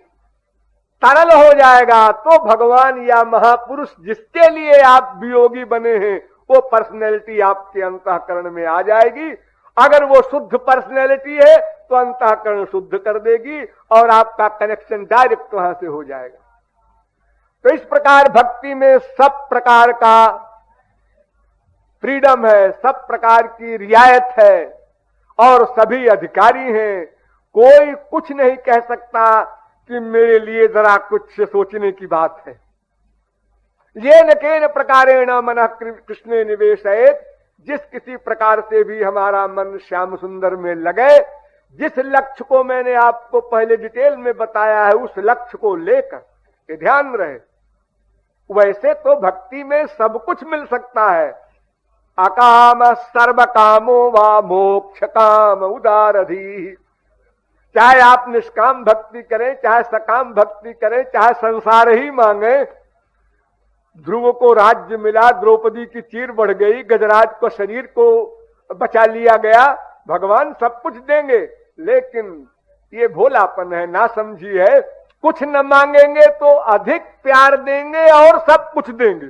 S1: तरल हो जाएगा, तो भगवान या महापुरुष जिसके लिए आप वियोगी बने हैं वो पर्सनैलिटी आपके अंतःकरण में आ जाएगी। अगर वो शुद्ध पर्सनैलिटी है तो अंतःकरण शुद्ध कर देगी और आपका कनेक्शन डायरेक्ट वहां से हो जाएगा। तो इस प्रकार भक्ति में सब प्रकार का फ्रीडम है, सब प्रकार की रियायत है और सभी अधिकारी हैं। कोई कुछ नहीं कह सकता कि मेरे लिए जरा कुछ सोचने की बात है। ये न केन प्रकारेण मनः कृष्णे निवेशयेत्, जिस किसी प्रकार से भी हमारा मन श्याम सुंदर में लगे, जिस लक्ष्य को मैंने आपको पहले डिटेल में बताया है उस लक्ष्य को लेकर ये ध्यान रहे। वैसे तो भक्ति में सब कुछ मिल सकता है। अकाम सर्व कामो वा मोक्ष काम उदारधी, चाहे आप निष्काम भक्ति करें, चाहे सकाम भक्ति करें, चाहे संसार ही मांगे। ध्रुव को राज्य मिला, द्रौपदी की चीर बढ़ गई, गजराज को शरीर को बचा लिया गया, भगवान सब कुछ देंगे। लेकिन ये भोलापन है, ना समझी है। कुछ न मांगेंगे तो अधिक प्यार देंगे और सब कुछ देंगे।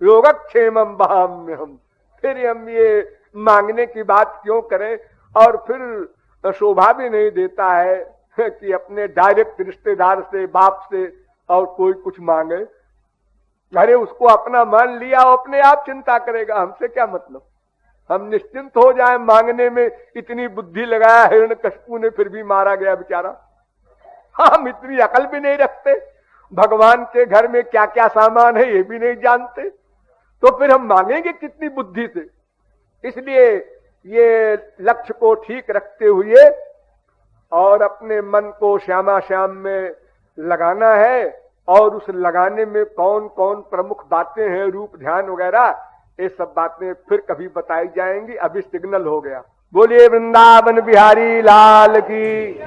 S1: योगक्षेमम बहाम्यहम्। फिर हम ये मांगने की बात क्यों करें? और फिर शोभा भी नहीं देता है कि अपने डायरेक्ट रिश्तेदार से, बाप से और कोई कुछ मांगे। अरे उसको अपना मान लिया, अपने आप चिंता करेगा, हमसे क्या मतलब। हम निश्चिंत हो जाए मांगने में। इतनी बुद्धि लगाया हिरण्यकशिपु ने, फिर भी मारा गया बेचारा। हम इतनी अकल भी नहीं रखते, भगवान के घर में क्या क्या सामान है ये भी नहीं जानते, तो फिर हम मांगेंगे कितनी बुद्धि से। इसलिए ये लक्ष्य को ठीक रखते हुए और अपने मन को श्यामा श्याम में लगाना है। और उस लगाने में कौन कौन प्रमुख बातें हैं, रूप ध्यान वगैरह, ये सब बातें फिर कभी बताई जाएंगी। अभी सिग्नल हो गया। बोलिए वृंदावन बिहारी लाल की।